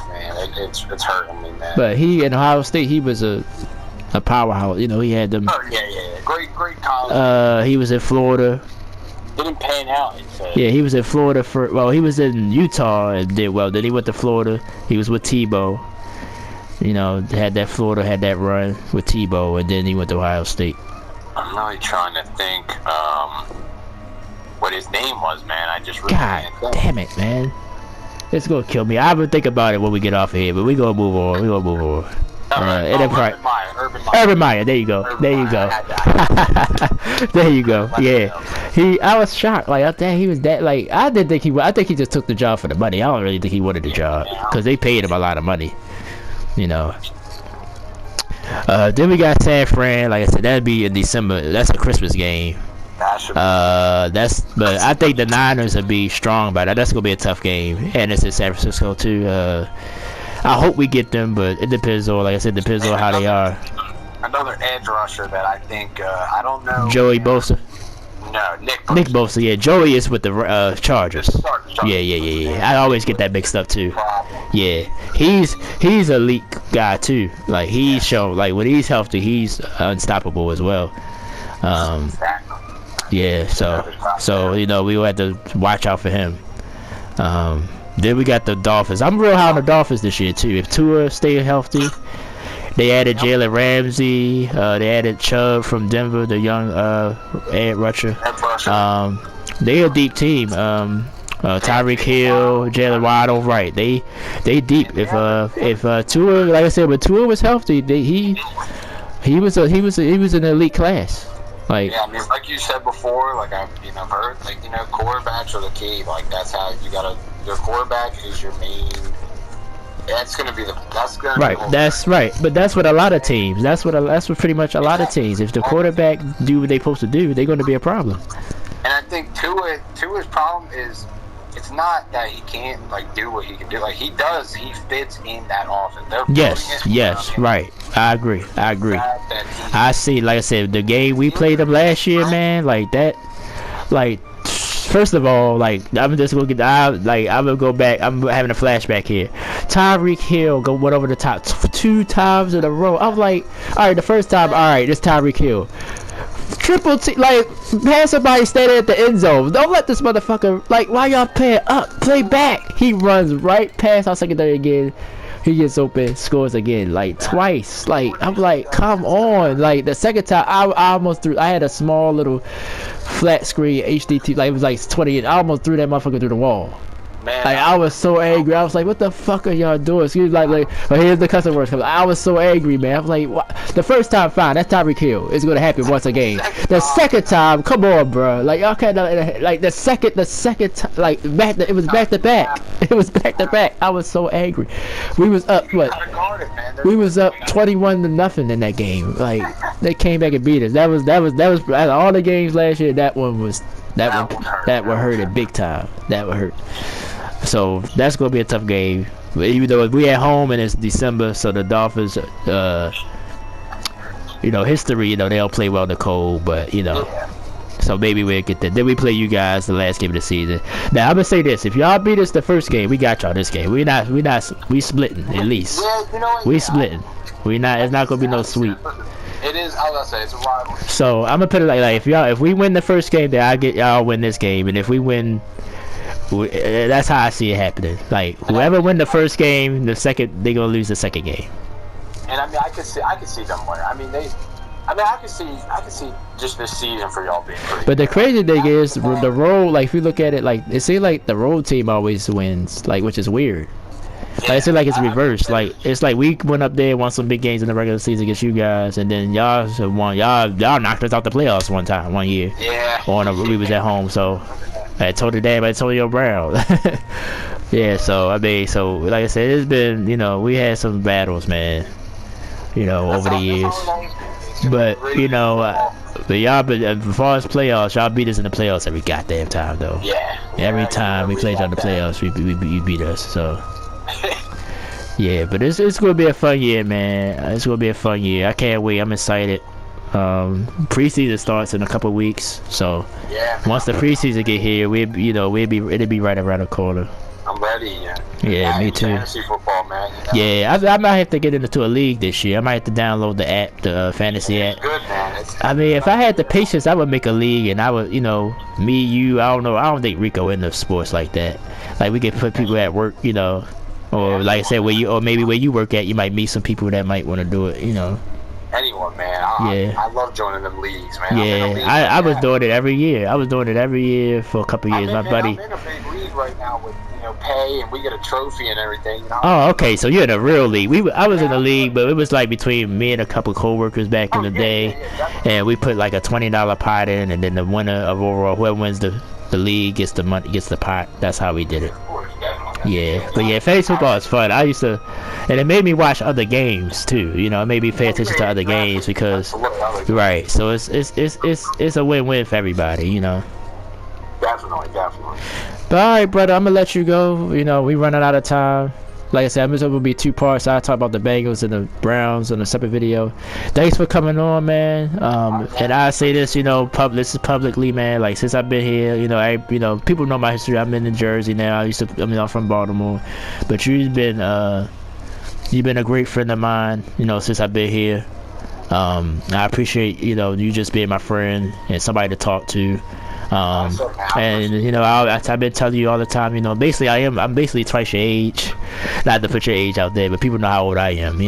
Man, it's hurting me, man. But he in Ohio State, he was a powerhouse. He had them. Oh, yeah. Great college. He was in Florida. Didn't pan out. Yeah, he was in Florida he was in Utah and did well. Then he went to Florida. He was with Tebow. Had that run with Tebow, and then he went to Ohio State. I'm really trying to think what his name was, man. I just really damn it, man. It's gonna kill me. I would think about it when we get off of here, but we gonna move on. Urban Meyer. There you go. There you go. Yeah. I was shocked. Like, I think he was that. Like, I didn't think he would. I think he just took the job for the money. I don't really think he wanted the job because they paid him a lot of money. Then we got San Fran. Like I said, that'd be in December. That's a Christmas game. But I think the Niners would be strong by that. That's gonna be a tough game, and it's in San Francisco too. I hope we get them, but it depends on, like I said, on how they are. Another edge rusher that I think, I don't know. Joey Bosa? No, Nick Bosa, yeah. Joey is with the Chargers. Yeah. I always get that mixed up, too. Yeah. He's a elite guy, too. Like, he's shown, like, when he's healthy, he's unstoppable as well. Yeah, so we will have to watch out for him. Then we got the Dolphins. I'm real high on the Dolphins this year too. If Tua stay healthy, they added Jalen Ramsey. They added Chubb from Denver, the young edge rusher. They a deep team. Tyreek Hill, Jalen Waddle, right? They deep. If Tua, like I said, when Tua was healthy, he was an elite class. Like, I mean, like you said before, like I've heard, like quarterbacks are the key. Like that's how you gotta. Your quarterback is your main. That's gonna be right. That's right. But that's what a lot of teams. That's what pretty much a lot of teams. If the quarterback do what they're supposed to do, they're going to be a problem. And I think Tua's problem is it's not that he can't like do what he can do. Like he does, he fits in that offense. Yes, right. I agree. I see. Like I said, the game we played them last year, man. Like that. Like, first of all, like I'm just gonna get. I'm gonna go back. I'm having a flashback here. Tyreek Hill went over the top 2 times in a row. I'm like, all right, the first time, all right, this Tyreek Hill. Triple T, like, pass somebody standing at the end zone. Don't let this motherfucker, like, why y'all playing up? Play back. He runs right past our secondary again. He gets open, scores again, like, twice. Like, I'm like, come on. Like, the second time, I almost threw, I had a small little flat screen HDT, like, it was like 20, I almost threw that motherfucker through the wall. Man, like, I was so angry. I was like, what the fuck are y'all doing? Excuse me, like, but here's the customer words coming. I was so angry, man. I was like, what? The first time, fine, that's Tyreek Hill. It's gonna happen once a game. The second time, come on, bro. Like, y'all can't, like, the second time, like, it was back to back. It was back to back. I was so angry. We was up, what? We was up 21-0 in that game. Like, they came back and beat us. That was out of all the games last year. That one hurt it big time. That would hurt. So that's gonna be a tough game. But even though we at home and it's December, so the Dolphins, history, they don't play well in the cold, but so maybe we'll get that. Then we play you guys the last game of the season. Now I'm gonna say this: if y'all beat us the first game, we got y'all this game. We splitting at least. Yeah, we splitting. We not. It's not gonna be no sweep. It is. I was gonna say it's a rivalry. So I'm gonna put it like if we win the first game, then I get y'all win this game, and if we win. That's how I see it happening. Like, whoever win the first game, the second they gonna lose the second game. And I mean, I can see them winning. I can see just this season for y'all being pretty. But the crazy thing is the road. Like, if you look at it, like it seems like the road team always wins. Like, which is weird. Like, it seems like it's reversed. Like, it's like we went up there, won some big games in the regular season against you guys, and then y'all won. Y'all knocked us out the playoffs one year. Yeah. We was at home, so. I told the dad, Antonio Brown. Yeah, so like I said, it's been, we had some battles, man, over the years. But, but as far as playoffs, y'all beat us in the playoffs every goddamn time, though. Yeah. Every time we played y'all in the playoffs, you beat us, so. Yeah, but it's going to be a fun year, man. It's going to be a fun year. I can't wait. I'm excited. Preseason starts in a couple weeks, so once the preseason get here, it'll be right around the corner. I'm ready. Yeah, me too. Fantasy football, man. Yeah, I might have to get into a league this year. I might have to download the app, the fantasy app. Good, man. I mean, if I had the patience, I would make a league, and I would, me, you. I don't know. I don't think Rico into sports like that. Like, we could put people at work, or like I said, maybe where you work at, you might meet some people that might want to do it, Anyone, man. I love joining them leagues, man. Yeah, I was doing it every year. I was doing it every year for a couple years. My buddy. I'm in a big league right now with pay, and we get a trophy and everything. Oh, okay. So you're in a real league. I was in a league, but it was like between me and a couple coworkers back in the day, and we put like a $20 pot in, and then the winner of overall, whoever wins the league gets the money, gets the pot. That's how we did it. Yeah, but yeah, fantasy football is fun. I used to, and it made me watch other games too. It made me pay attention to other games because, right. So it's a win-win for everybody. Definitely. But all right, brother, I'm gonna let you go. We running out of time. Like I said, I'm just gonna be 2 parts. I talk about the Bengals and the Browns in a separate video. Thanks for coming on, man. And I say this, this is publicly, man. Like, since I've been here, people know my history. I'm in New Jersey now. I'm from Baltimore, but you've been a great friend of mine, since I've been here. I appreciate, you just being my friend and somebody to talk to. And I've been telling you all the time, basically I'm basically twice your age. Not to put your age out there, but people know how old I am.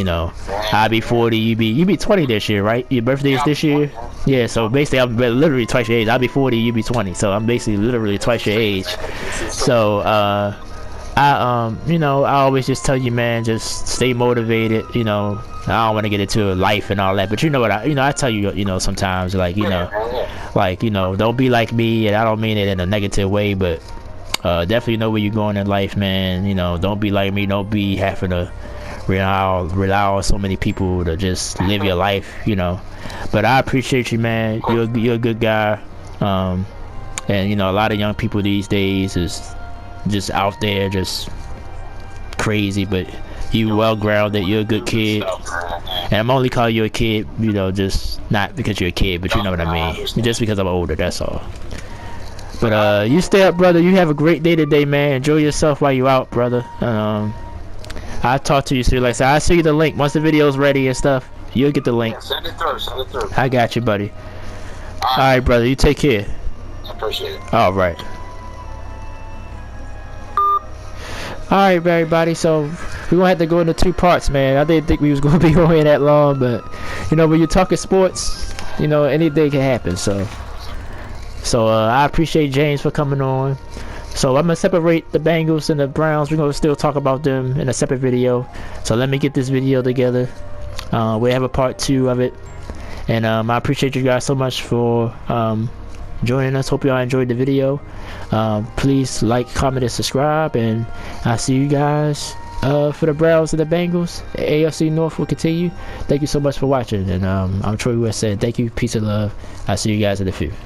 I'll be 40, you be 20 this year, right? Your birthday is this year. Yeah, so basically I'm literally twice your age. I'll be 40, you be 20, so I'm basically literally twice your age. So I always just tell you, man, just stay motivated. I don't want to get into life and all that, but what I tell you, sometimes, like, don't be like me, and I don't mean it in a negative way, but definitely know where you're going in life, man. Don't be like me. Don't be having to rely on so many people to just live your life, But I appreciate you, man. You're a good guy. And a lot of young people these days is just out there, just crazy, but you well grounded. You're a good kid, and I'm only calling you a kid, you know, just not because you're a kid, but you know what I mean. Just because I'm older, that's all. But you stay up, brother. You have a great day today, man. Enjoy yourself while you out, brother. I'll talk to you soon. Like I said, I'll see you the link once the video's ready and stuff. You'll get the link. Yeah, send it through. Send it through. I got you, buddy. All right, brother. You take care. I appreciate it. All right. All right, everybody. So we're gonna have to go into 2 parts, man. I didn't think we was gonna be on here that long, but you know, when you're talking sports, you know, anything can happen. So I appreciate James for coming on. So I'm gonna separate the Bengals and the Browns. We're gonna still talk about them in a separate video. So let me get this video together. We have a part 2 of it, and I appreciate you guys so much for joining us. Hope y'all enjoyed the video. Please like, comment, and subscribe, and I'll see you guys for the Browns and the Bengals. AFC North will continue. Thank you so much for watching, and I'm Troy West saying thank you, peace and love. I'll see you guys in the future.